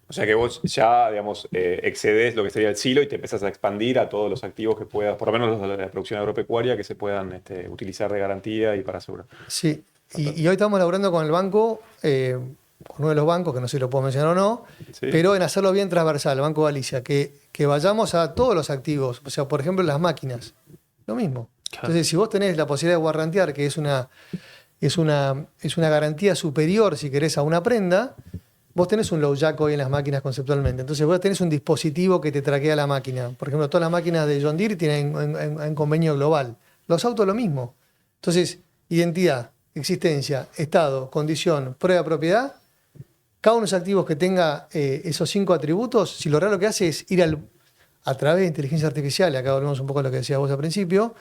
O sea que vos ya, digamos, excedes lo que sería el silo y te empezás a expandir a todos los activos que puedas, por lo menos los de la producción agropecuaria, que se puedan utilizar de garantía y para asegurar. Sí, y hoy estamos laburando con el banco, con uno de los bancos, que no sé si lo puedo mencionar o no, Sí. pero en hacerlo bien transversal, el Banco Galicia, que vayamos a todos los activos, o sea, por ejemplo, las máquinas, lo mismo. Claro. Entonces, si vos tenés la posibilidad de guarrantear, que es una garantía superior, si querés, a una prenda, vos tenés un low jack hoy en las máquinas conceptualmente. Entonces vos tenés un dispositivo que te traquea la máquina. Por ejemplo, todas las máquinas de John Deere tienen en convenio global. Los autos lo mismo. Entonces, identidad, existencia, estado, condición, prueba de propiedad. Cada uno de esos activos que tenga esos 5 atributos, si lo real lo que hace es ir a través de inteligencia artificial, y acá volvemos un poco a lo que decías vos al principio,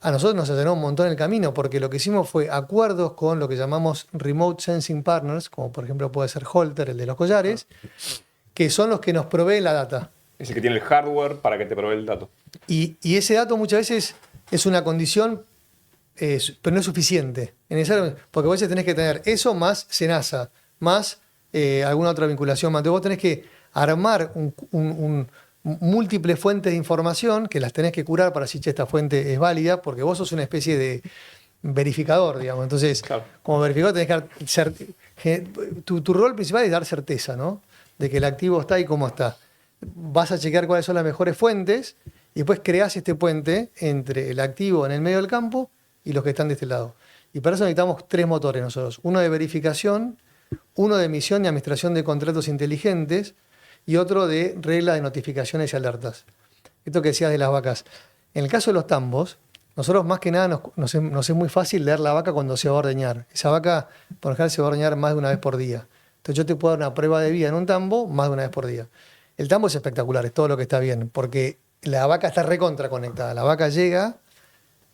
a nosotros nos allanó un montón el camino, porque lo que hicimos fue acuerdos con lo que llamamos Remote Sensing Partners, como por ejemplo puede ser Holter, el de los collares, que son los que nos proveen la data. Es el que tiene el hardware para que te provee el dato. Y ese dato muchas veces es una condición, pero no es suficiente. Porque vos tenés que tener eso más SENASA, más alguna otra vinculación más. Entonces vos tenés que armar múltiples fuentes de información que las tenés que curar para si esta fuente es válida, porque vos sos una especie de verificador, digamos. Entonces, Claro. como verificador tenés que tu rol principal es dar certeza, ¿no? De que el activo está y cómo está. Vas a chequear cuáles son las mejores fuentes y después creás este puente entre el activo en el medio del campo y los que están de este lado. Y para eso necesitamos 3 motores nosotros. Uno de verificación, uno de emisión y administración de contratos inteligentes y otro de regla de notificaciones y alertas. Esto que decías de las vacas. En el caso de los tambos, nosotros más que nada nos es muy fácil leer la vaca cuando se va a ordeñar. Esa vaca, por lo general, se va a ordeñar más de una vez por día. Entonces yo te puedo dar una prueba de vida en un tambo más de una vez por día. El tambo es espectacular, es todo lo que está bien, porque la vaca está recontra conectada. La vaca llega,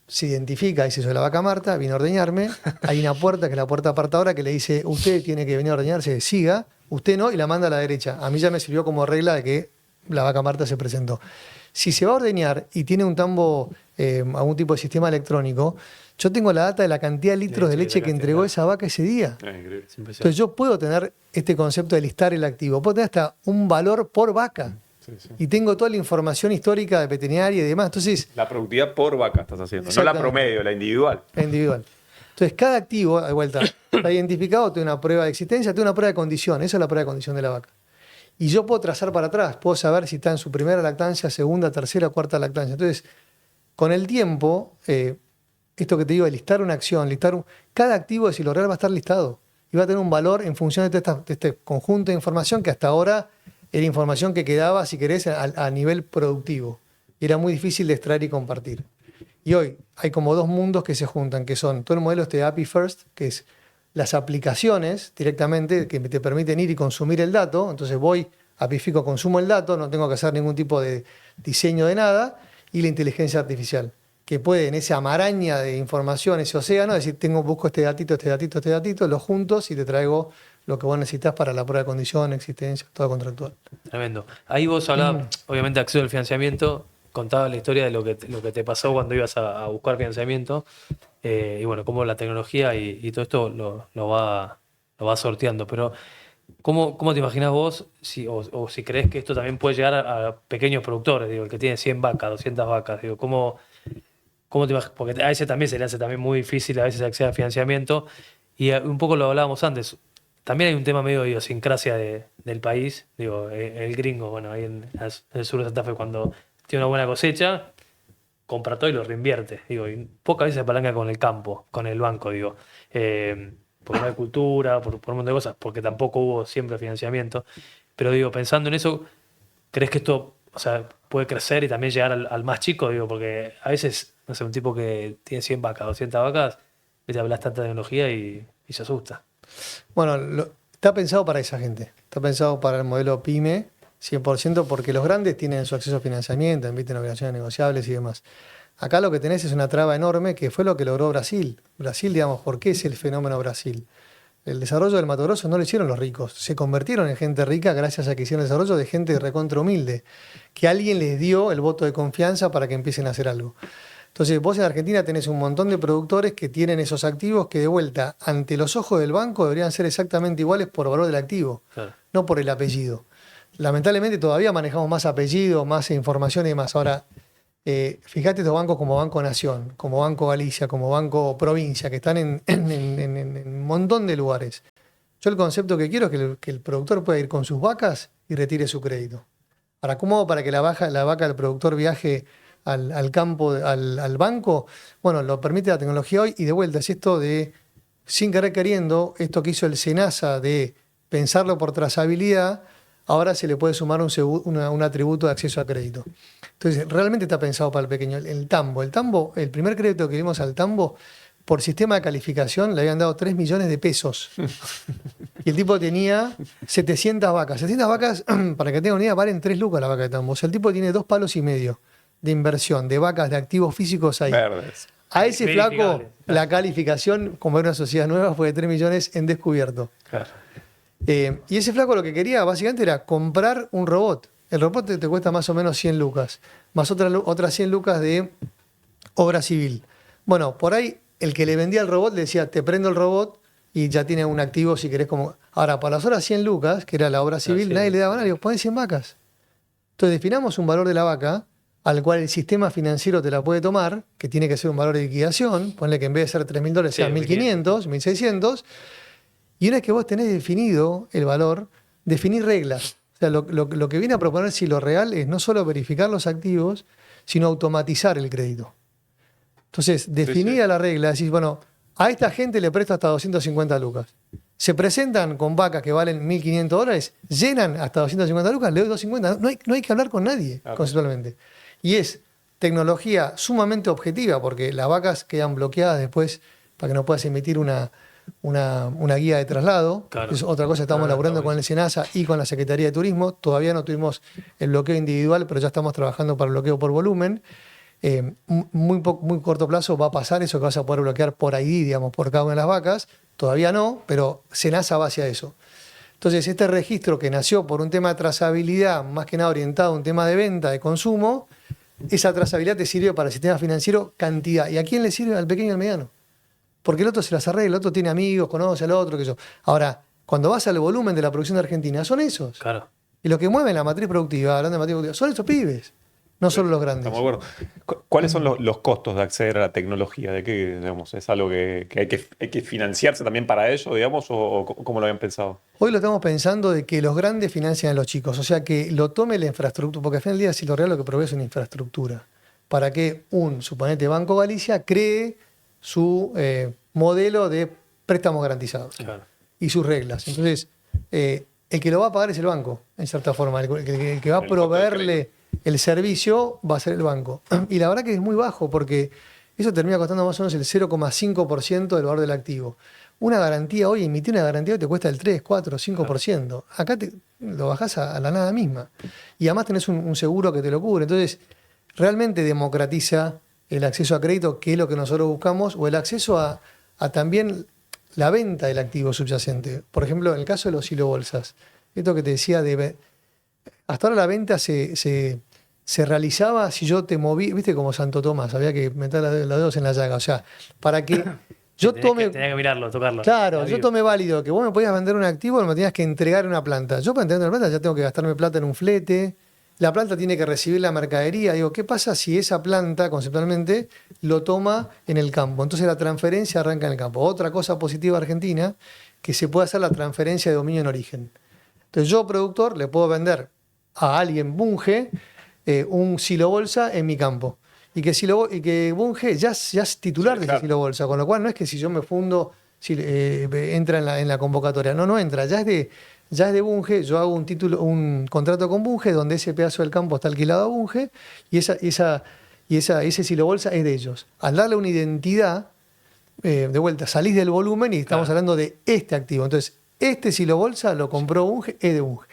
se identifica, dice: soy la vaca Marta, vine a ordeñarme. Hay una puerta, que es la puerta apartadora, que le dice: usted tiene que venir a ordeñarse, siga, usted no, y la manda a la derecha. A mí ya me sirvió como regla de que la vaca Marta se presentó. Si se va a ordeñar y tiene un tambo, algún tipo de sistema electrónico, yo tengo la data de la cantidad de litros de leche que entregó esa vaca ese día. Entonces yo puedo tener este concepto de listar el activo, puedo tener hasta un valor por vaca. Y tengo toda la información histórica de veterinaria y demás. Entonces, la productividad por vaca estás haciendo, no la promedio, la individual. La individual. Entonces, cada activo, de vuelta, está identificado, tiene una prueba de existencia, tiene una prueba de condición. Esa es la prueba de condición de la vaca. Y yo puedo trazar para atrás, puedo saber si está en su primera lactancia, segunda, tercera, cuarta lactancia. Entonces, con el tiempo, esto que te digo de listar una acción, cada activo de Silo Real va a estar listado y va a tener un valor en función de este conjunto de información que hasta ahora era información que quedaba, si querés, a nivel productivo. Y era muy difícil de extraer y compartir. Y hoy hay como dos mundos que se juntan, que son todo el modelo API First, que es las aplicaciones directamente que te permiten ir y consumir el dato. Entonces voy, apifico, consumo el dato, no tengo que hacer ningún tipo de diseño de nada. Y la inteligencia artificial, que puede en esa maraña de información, ese océano, decir: busco este datito, los juntos y te traigo lo que vos necesitas para la prueba de condición, existencia, todo contractual. Tremendo. Ahí vos hablabas, obviamente, de acceso al financiamiento, contabas la historia de lo que te pasó cuando ibas a buscar financiamiento, y bueno, cómo la tecnología y todo esto lo va sorteando. Pero, ¿cómo te imaginás vos, o si crees que esto también puede llegar a pequeños productores, digo, el que tiene 100 vacas, 200 vacas, digo, ¿cómo te imaginas? Porque a veces también se le hace también muy difícil a veces acceder al financiamiento, y un poco lo hablábamos antes. También hay un tema medio de idiosincrasia del país. Digo, el gringo, bueno, ahí en el sur de Santa Fe, cuando tiene una buena cosecha, compra todo y lo reinvierte. Digo, y pocas veces se apalanca con el campo, con el banco, digo. Porque no hay cultura, por un montón de cosas, porque tampoco hubo siempre financiamiento. Pero digo, pensando en eso, ¿crees que esto, o sea, puede crecer y también llegar al más chico? Digo, porque a veces, no sé, un tipo que tiene 100 vacas, 200 vacas, te hablas tanta tecnología y se asusta. Bueno, está pensado para esa gente. Está pensado para el modelo PYME, 100%, porque los grandes tienen su acceso a financiamiento, emiten obligaciones negociables y demás. Acá lo que tenés es una traba enorme, que fue lo que logró Brasil. Brasil, digamos, ¿por qué es el fenómeno Brasil? El desarrollo del Mato Grosso no lo hicieron los ricos. Se convirtieron en gente rica gracias a que hicieron el desarrollo de gente recontra humilde, que alguien les dio el voto de confianza para que empiecen a hacer algo. Entonces, vos en Argentina tenés un montón de productores que tienen esos activos que, de vuelta, ante los ojos del banco deberían ser exactamente iguales por valor del activo, claro, no por el apellido. Lamentablemente todavía manejamos más apellido, más información y demás. Ahora, fíjate estos bancos como Banco Nación, como Banco Galicia, como Banco Provincia, que están en un montón de lugares. Yo el concepto que quiero es que el productor pueda ir con sus vacas y retire su crédito. Ahora, ¿cómo hago para que la vaca del productor viaje al campo, al banco? Bueno, lo permite la tecnología hoy, y de vuelta es esto de, sin querer queriendo, esto que hizo el SENASA de pensarlo por trazabilidad, ahora se le puede sumar un atributo de acceso a crédito. Entonces, realmente está pensado para el pequeño. El tambo, el primer crédito que dimos al tambo, por sistema de calificación, le habían dado 3 millones de pesos. Y el tipo tenía 700 vacas. 700 vacas, para que tengan una idea, valen 3 lucas la vaca de tambo. O sea, el tipo tiene 2,5 palos de inversión, de vacas, de activos físicos ahí. Verdes. A ese flaco, la calificación, como era una sociedad nueva, fue de 3 millones en descubierto. Claro. Y ese flaco lo que quería básicamente era comprar un robot. El robot te cuesta más o menos 100 lucas, más otras 100 lucas de obra civil. Bueno, por ahí el que le vendía el robot le decía: te prendo el robot y ya tiene un activo si querés como... Ahora, para las otras 100 lucas, que era la obra civil, nadie le daba nada. Digo, poné 100 vacas. Entonces definamos un valor de la vaca al cual el sistema financiero te la puede tomar, que tiene que ser un valor de liquidación. Ponle que en vez de ser $3.000 sea 1.500, 1.600. Y una vez que vos tenés definido el valor, definir reglas. O sea, lo que viene a proponer Silo Real es no solo verificar los activos, sino automatizar el crédito. Entonces, definida la regla, decís, bueno, a esta gente le presto hasta 250 lucas. Se presentan con vacas que valen $1.500, llenan hasta 250 lucas, le doy 250. No hay que hablar con nadie, conceptualmente. Y es tecnología sumamente objetiva, porque las vacas quedan bloqueadas después para que no puedas emitir una guía de traslado. Claro. Es otra cosa, estamos laburando con el SENASA y con la Secretaría de Turismo. Todavía no tuvimos el bloqueo individual, pero ya estamos trabajando para el bloqueo por volumen. Muy corto plazo va a pasar eso, que vas a poder bloquear por ID, digamos, por cada una de las vacas. Todavía no, pero SENASA va hacia eso. Entonces, este registro que nació por un tema de trazabilidad, más que nada orientado a un tema de venta, de consumo, esa trazabilidad te sirve para el sistema financiero cantidad. ¿Y a quién le sirve? Al pequeño y al mediano. Porque el otro se las arregla, el otro tiene amigos, conoce al otro, que yo. Ahora, cuando vas al volumen de la producción de Argentina, son esos. Claro. Y lo que mueve la matriz productiva, hablando de matriz productiva, son esos pibes, no solo los grandes. Estamos de acuerdo. ¿Cuáles son los costos de acceder a la tecnología? ¿De qué, digamos, es algo que hay que financiarse también para ello, digamos, o cómo lo habían pensado? Hoy lo estamos pensando de que los grandes financian a los chicos, o sea, que lo tome la infraestructura, porque al final del día, si lo real lo que provee es una infraestructura, para que suponete, Banco Galicia cree su modelo de préstamos garantizados y sus reglas. Entonces, el que lo va a pagar es el banco, en cierta forma. El que va a proveerle el servicio va a ser el banco. Y la verdad que es muy bajo, porque eso termina costando más o menos el 0,5% del valor del activo. Una garantía hoy, emitir una garantía te cuesta el 3, 4, 5%. Acá lo bajás a la nada misma. Y además tenés un seguro que te lo cubre. Entonces, realmente democratiza el acceso a crédito, que es lo que nosotros buscamos, o el acceso a también la venta del activo subyacente. Por ejemplo, en el caso de los silobolsas, esto que te decía, hasta ahora la venta se realizaba si yo te moví, viste, como Santo Tomás, había que meter los dedos en la llaga. O sea, para que yo tome. Tenía que mirarlo, tocarlo. Claro, yo tome válido que vos me podías vender un activo, me tenías que entregar una planta. Yo para entregar una planta ya tengo que gastarme plata en un flete. La planta tiene que recibir la mercadería. Digo, ¿qué pasa si esa planta, conceptualmente, lo toma en el campo? Entonces la transferencia arranca en el campo. Otra cosa positiva de Argentina, que se puede hacer la transferencia de dominio en origen. Entonces yo, productor, le puedo vender a alguien, Bunge, un silobolsa en mi campo. Y que Bunge ya es titular de ese silobolsa, con lo cual no es que si yo me fundo, entra en la convocatoria. No entra, ya es de Bunge. Yo hago un contrato con Bunge donde ese pedazo del campo está alquilado a Bunge y ese silobolsa es de ellos. Al darle una identidad, de vuelta, salís del volumen y estamos hablando de este activo. Entonces, este silobolsa lo compró Bunge, es de Bunge.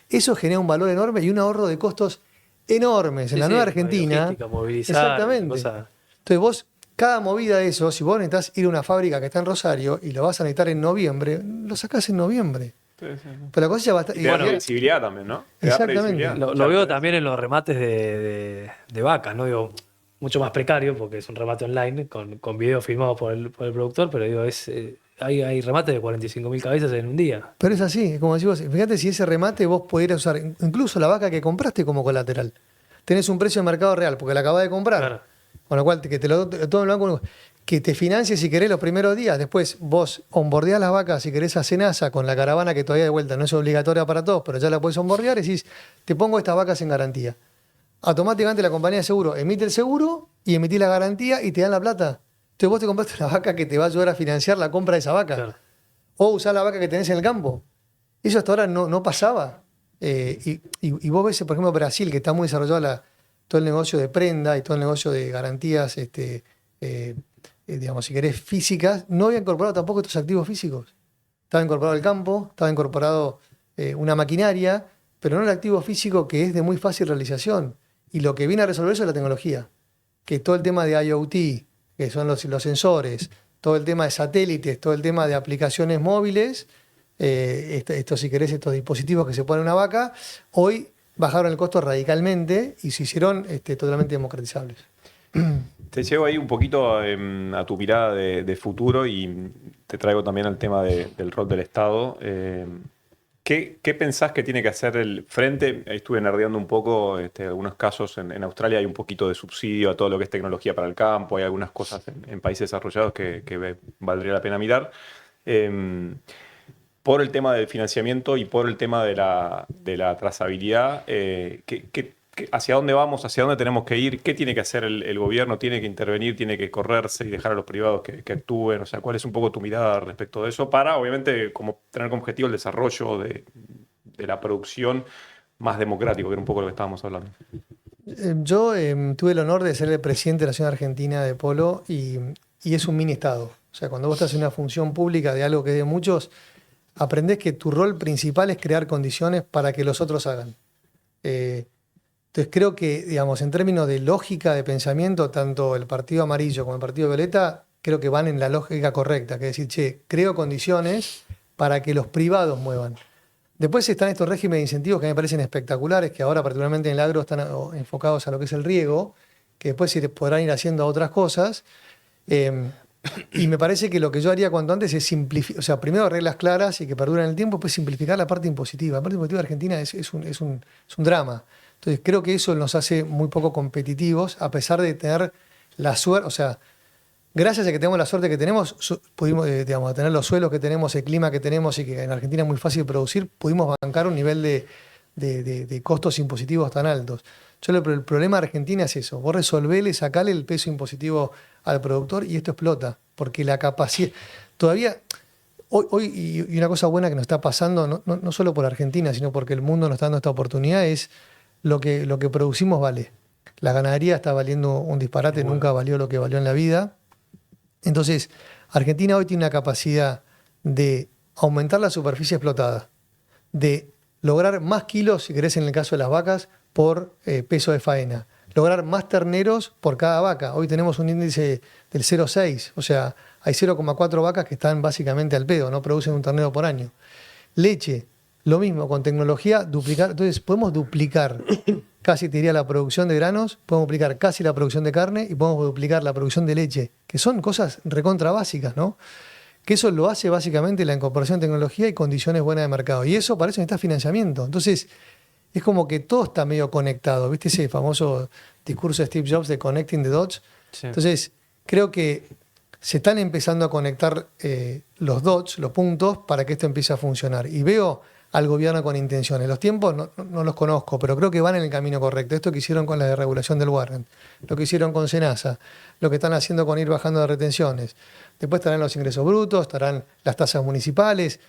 Eso genera un valor enorme y un ahorro de costos enormes en la nueva Argentina. Movilizar, exactamente. Entonces vos, cada movida de eso, si vos necesitas ir a una fábrica que está en Rosario y lo vas a necesitar en noviembre, lo sacás en noviembre. Sí. Pero la cosa ya va a estar. Y te da flexibilidad también, ¿no? Exactamente. Lo veo también en los remates de vacas, ¿no? Digo, mucho más precario porque es un remate online con videos filmados por el productor, pero digo, hay remates de 45.000 cabezas en un día. Pero es así, como decís vos, fíjate si ese remate vos pudieras usar incluso la vaca que compraste como colateral. Tenés un precio de mercado real porque la acabás de comprar. Claro. Con lo cual, que te lo todo el banco, que te financie si querés los primeros días. Después vos onboardeás las vacas si querés a SENASA con la caravana que todavía de vuelta no es obligatoria para todos, pero ya la podés onboardear y decís, te pongo estas vacas en garantía. Automáticamente la compañía de seguro emite el seguro y emitís la garantía y te dan la plata. Entonces vos te compraste la vaca que te va a ayudar a financiar la compra de esa vaca. Claro. O usar la vaca que tenés en el campo. Eso hasta ahora no pasaba. Y vos ves, por ejemplo, Brasil, que está muy desarrollado todo el negocio de prenda y todo el negocio de garantías, digamos, si querés, físicas, no había incorporado tampoco estos activos físicos. Estaba incorporado el campo, estaba incorporado una maquinaria, pero no el activo físico que es de muy fácil realización. Y lo que viene a resolver eso es la tecnología. Que todo el tema de IoT, que son los sensores, todo el tema de satélites, todo el tema de aplicaciones móviles, si querés, estos dispositivos que se ponen en una vaca, hoy bajaron el costo radicalmente y se hicieron totalmente democratizables. Te llevo ahí un poquito a tu mirada de futuro y te traigo también al tema del rol del Estado. ¿Qué pensás que tiene que hacer el frente? Estuve nerdeando un poco, algunos casos en Australia hay un poquito de subsidio a todo lo que es tecnología para el campo, hay algunas cosas en países desarrollados que valdría la pena mirar. Por el tema del financiamiento y por el tema de la trazabilidad, ¿qué hacia dónde vamos, hacia dónde tenemos que ir, qué tiene que hacer el gobierno, tiene que intervenir, tiene que correrse y dejar a los privados que actúen, o sea, cuál es un poco tu mirada respecto de eso para, obviamente, tener como objetivo el desarrollo de la producción más democrático, que era un poco lo que estábamos hablando. Yo tuve el honor de ser el presidente de la Asociación Argentina de Polo y es un mini estado. O sea, cuando vos estás en una función pública de algo que es de muchos, aprendés que tu rol principal es crear condiciones para que los otros hagan. Entonces creo que, digamos, en términos de lógica de pensamiento, tanto el partido amarillo como el partido violeta, creo que van en la lógica correcta, que es decir, che, creo condiciones para que los privados muevan. Después están estos regímenes de incentivos que me parecen espectaculares, que ahora particularmente en el agro están enfocados a lo que es el riego, que después se podrán ir haciendo a otras cosas. Y me parece que lo que yo haría cuanto antes es simplificar, o sea, primero reglas claras y que perduren el tiempo, después simplificar la parte impositiva. La parte impositiva de Argentina es un drama. Entonces creo que eso nos hace muy poco competitivos, a pesar de tener la suerte, o sea, gracias a que tenemos la suerte que tenemos, pudimos, digamos, tener los suelos que tenemos, el clima que tenemos y que en Argentina es muy fácil de producir, pudimos bancar un nivel de costos impositivos tan altos. El problema de Argentina es eso, vos resolvele, sacale el peso impositivo al productor y esto explota, porque la capacidad, todavía, hoy y una cosa buena que nos está pasando, no solo por Argentina, sino porque el mundo nos está dando esta oportunidad, es lo que producimos vale. La ganadería está valiendo un disparate, nunca valió lo que valió en la vida. Entonces, Argentina hoy tiene una capacidad de aumentar la superficie explotada, de lograr más kilos, si querés en el caso de las vacas, por peso de faena, lograr más terneros por cada vaca. Hoy tenemos un índice del 0,6, o sea, hay 0,4 vacas que están básicamente al pedo, no producen un ternero por año. Leche, lo mismo, con tecnología, duplicar. Entonces, podemos duplicar casi, te diría, la producción de granos, podemos duplicar casi la producción de carne y podemos duplicar la producción de leche, que son cosas recontra básicas, ¿no? Que eso lo hace básicamente la incorporación de tecnología y condiciones buenas de mercado. Y eso para eso necesita financiamiento. Entonces, es como que todo está medio conectado. ¿Viste ese famoso discurso de Steve Jobs de Connecting the Dots? Sí. Entonces, creo que se están empezando a conectar los dots, los puntos, para que esto empiece a funcionar. Y veo al gobierno con intenciones. Los tiempos no los conozco, pero creo que van en el camino correcto. Esto que hicieron con la desregulación del Warrant, lo que hicieron con Senasa, lo que están haciendo con ir bajando de retenciones. Después estarán los ingresos brutos, estarán las tasas municipales.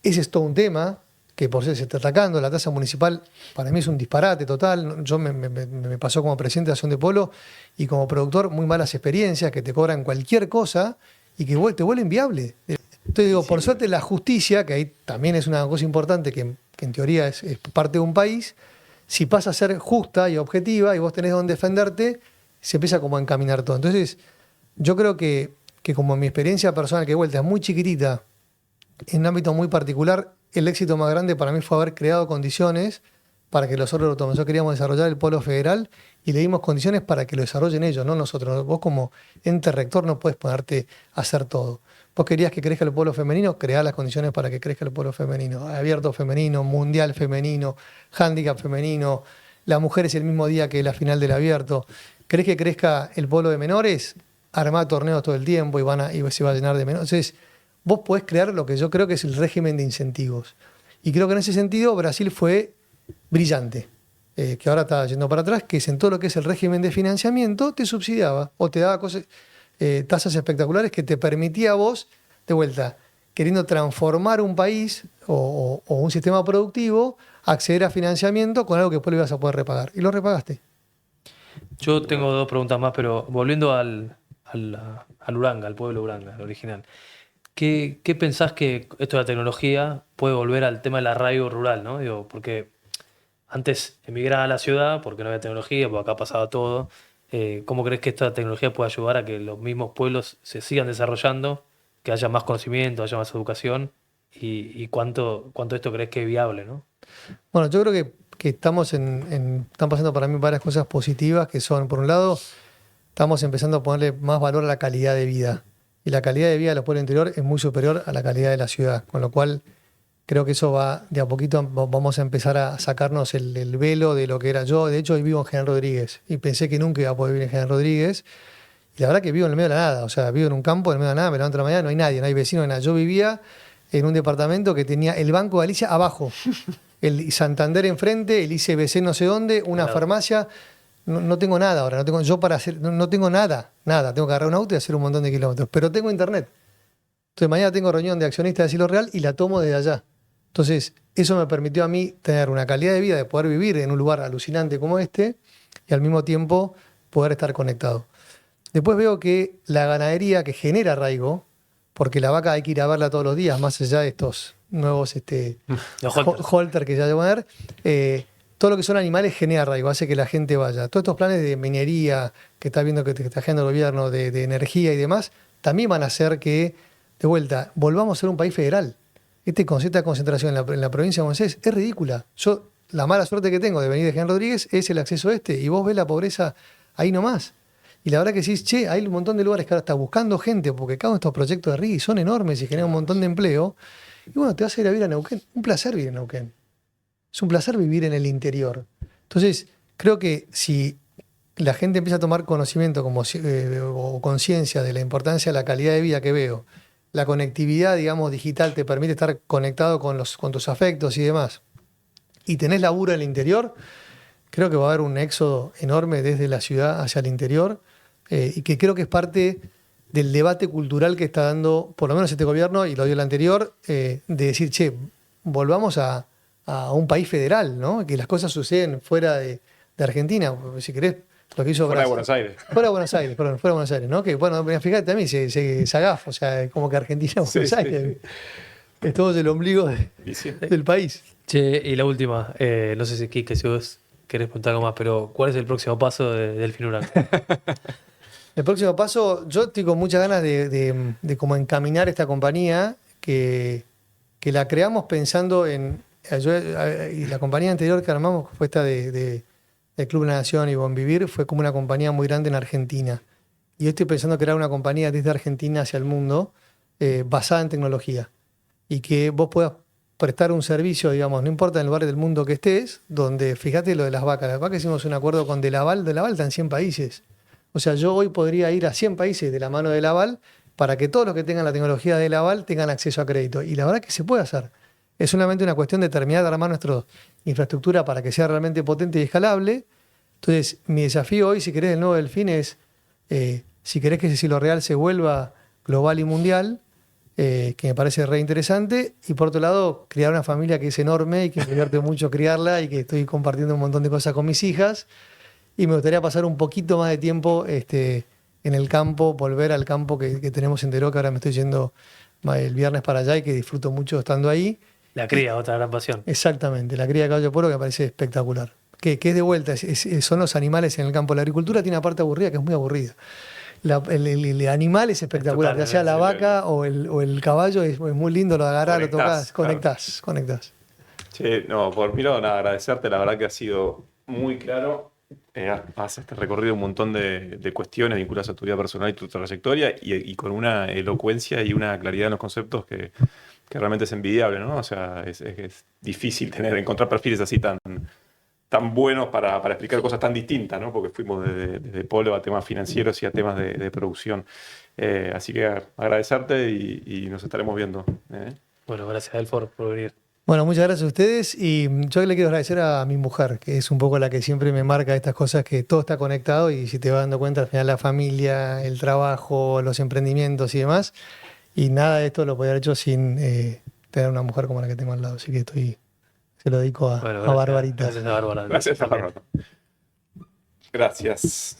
Ese es todo un tema que por ser se está atacando. La tasa municipal para mí es un disparate total. Yo me pasó como presidente de Asociación de Polo y como productor muy malas experiencias que te cobran cualquier cosa y que te vuelven viable. Entonces digo, por suerte la justicia, que ahí también es una cosa importante que en teoría es parte de un país, si pasa a ser justa y objetiva y vos tenés donde defenderte, se empieza como a encaminar todo. Entonces yo creo que como mi experiencia personal, que de vuelta es muy chiquitita, en un ámbito muy particular, el éxito más grande para mí fue haber creado condiciones para que los otros lo tomen. Nosotros queríamos desarrollar el polo federal y le dimos condiciones para que lo desarrollen ellos, no nosotros. Vos como ente rector no puedes ponerte a hacer todo. Vos querías que crezca el polo femenino, creá las condiciones para que crezca el polo femenino. Abierto femenino, mundial femenino, handicap femenino. La mujer es el mismo día que la final del abierto. ¿Querés que crezca el polo de menores? Armá torneos todo el tiempo y se va a llenar de menores. Entonces, vos podés crear lo que yo creo que es el régimen de incentivos. Y creo que en ese sentido Brasil fue brillante. Que ahora está yendo para atrás, que es en todo lo que es el régimen de financiamiento, te subsidiaba o te daba cosas... tasas espectaculares que te permitía a vos, de vuelta, queriendo transformar un país o un sistema productivo, acceder a financiamiento con algo que después lo ibas a poder repagar. Y lo repagaste. Yo tengo dos preguntas más, pero volviendo al Uranga, al pueblo Uranga, el original. ¿Qué pensás que esto de la tecnología puede volver al tema del arraigo rural, ¿no? Digo, porque antes emigraba a la ciudad porque no había tecnología, porque acá pasaba todo. ¿Cómo crees que esta tecnología puede ayudar a que los mismos pueblos se sigan desarrollando, que haya más conocimiento, haya más educación? ¿Y cuánto esto crees que es viable, ¿no? Bueno, yo creo que están pasando para mí varias cosas positivas, que son, por un lado, estamos empezando a ponerle más valor a la calidad de vida. Y la calidad de vida de los pueblos interiores es muy superior a la calidad de la ciudad, con lo cual creo que eso va, de a poquito vamos a empezar a sacarnos el velo de lo que era yo. De hecho, hoy vivo en General Rodríguez y pensé que nunca iba a poder vivir en General Rodríguez. Y la verdad que vivo en el medio de la nada. O sea, vivo en un campo en el medio de la nada, me levanto a la mañana, no hay nadie, no hay vecino, no hay nada. Yo vivía en un departamento que tenía el Banco de Galicia abajo. el Santander enfrente, el ICBC no sé dónde, una Claro. farmacia. No tengo nada ahora, no tengo nada. Tengo que agarrar un auto y hacer un montón de kilómetros, pero tengo internet. Entonces mañana tengo reunión de accionistas de Cielo Real y la tomo desde allá. Entonces eso me permitió a mí tener una calidad de vida, de poder vivir en un lugar alucinante como este y al mismo tiempo poder estar conectado. Después veo que la ganadería que genera arraigo, porque la vaca hay que ir a verla todos los días, más allá de estos nuevos Los holters. holter que ya voy a ver, todo lo que son animales genera arraigo, hace que la gente vaya. Todos estos planes de minería que está viendo que está haciendo el gobierno, de energía y demás, también van a hacer que, de vuelta, volvamos a ser un país federal. Este concepto de concentración en la provincia de Buenos Aires es ridícula. Yo, la mala suerte que tengo de venir de General Rodríguez es el acceso a y vos ves la pobreza ahí nomás. Y la verdad que decís, che, hay un montón de lugares que ahora está buscando gente, porque cada uno de estos proyectos de RIGI son enormes y generan un montón de empleo. Y bueno, te vas a ir a vivir a Neuquén. Un placer vivir en Neuquén. Es un placer vivir en el interior. Entonces, creo que si la gente empieza a tomar conocimiento o conciencia de la importancia de la calidad de vida que veo, la conectividad, digamos, digital te permite estar conectado con tus afectos y demás, y tenés laburo en el interior, creo que va a haber un éxodo enorme desde la ciudad hacia el interior, y que creo que es parte del debate cultural que está dando, por lo menos este gobierno, y lo dio el anterior, de decir, che, volvamos a un país federal, ¿no? Que las cosas suceden fuera de Argentina. Si querés, lo que hizo Fuera de Brasil. Buenos Aires. Fuera de Buenos Aires, perdón, fuera de Buenos Aires, ¿no? Que bueno, fíjate también, Sagaf, o sea, como que Argentina, Sí, Buenos sí, Aires, es todo el ombligo Y sí. del país. Che, y la última, no sé si Kike, si vos querés preguntar algo más, pero ¿cuál es el próximo paso de Delfín Uranga? El próximo paso, yo estoy con muchas ganas de como encaminar esta compañía, que la creamos pensando en... y la compañía anterior que armamos, que fue esta del Club La Nación y Buen Vivir, fue como una compañía muy grande en Argentina. Y yo estoy pensando crear una compañía desde Argentina hacia el mundo, basada en tecnología. Y que vos puedas prestar un servicio, digamos, no importa en el lugar del mundo que estés, donde, fíjate lo de las vacas. Las vacas hicimos un acuerdo con Delaval está en 100 países. O sea, yo hoy podría ir a 100 países de la mano de Delaval para que todos los que tengan la tecnología de Delaval tengan acceso a crédito. Y la verdad que se puede hacer. Es solamente una cuestión de terminar de armar nuestra infraestructura para que sea realmente potente y escalable. Entonces, mi desafío hoy, si querés, del nuevo Delfín es, si querés que ese Cielo Real se vuelva global y mundial, que me parece re interesante, y por otro lado, criar una familia que es enorme y que me divierte mucho criarla y que estoy compartiendo un montón de cosas con mis hijas, y me gustaría pasar un poquito más de tiempo en el campo, volver al campo que tenemos en Teró, que ahora me estoy yendo el viernes para allá y que disfruto mucho estando ahí. La cría, otra gran pasión. Exactamente, la cría de caballo de poro que me parece espectacular. Que es de vuelta, son los animales en el campo. La agricultura tiene una parte aburrida que es muy aburrida. El animal es espectacular, ya sea la vaca o el caballo, es muy lindo, lo agarrás, lo tocas, conectás. Che, no, por mí no, nada, agradecerte, la verdad que ha sido muy claro. Has recorrido un montón de cuestiones vinculadas a tu vida personal y tu trayectoria y con una elocuencia y una claridad en los conceptos que realmente es envidiable, ¿no? O sea, es difícil encontrar perfiles así tan buenos para explicar cosas tan distintas, ¿no? Porque fuimos desde polo a temas financieros y a temas de producción. Así que agradecerte y nos estaremos viendo. Bueno, gracias, Delfor, por venir. Bueno, muchas gracias a ustedes, y yo le quiero agradecer a mi mujer, que es un poco la que siempre me marca estas cosas, que todo está conectado y si te vas dando cuenta, al final la familia, el trabajo, los emprendimientos y demás, y nada de esto lo podría haber hecho sin tener una mujer como la que tengo al lado, así que se lo dedico a Bueno, gracias, Barbarita. gracias a Bárbara. Gracias, Fernando. Gracias.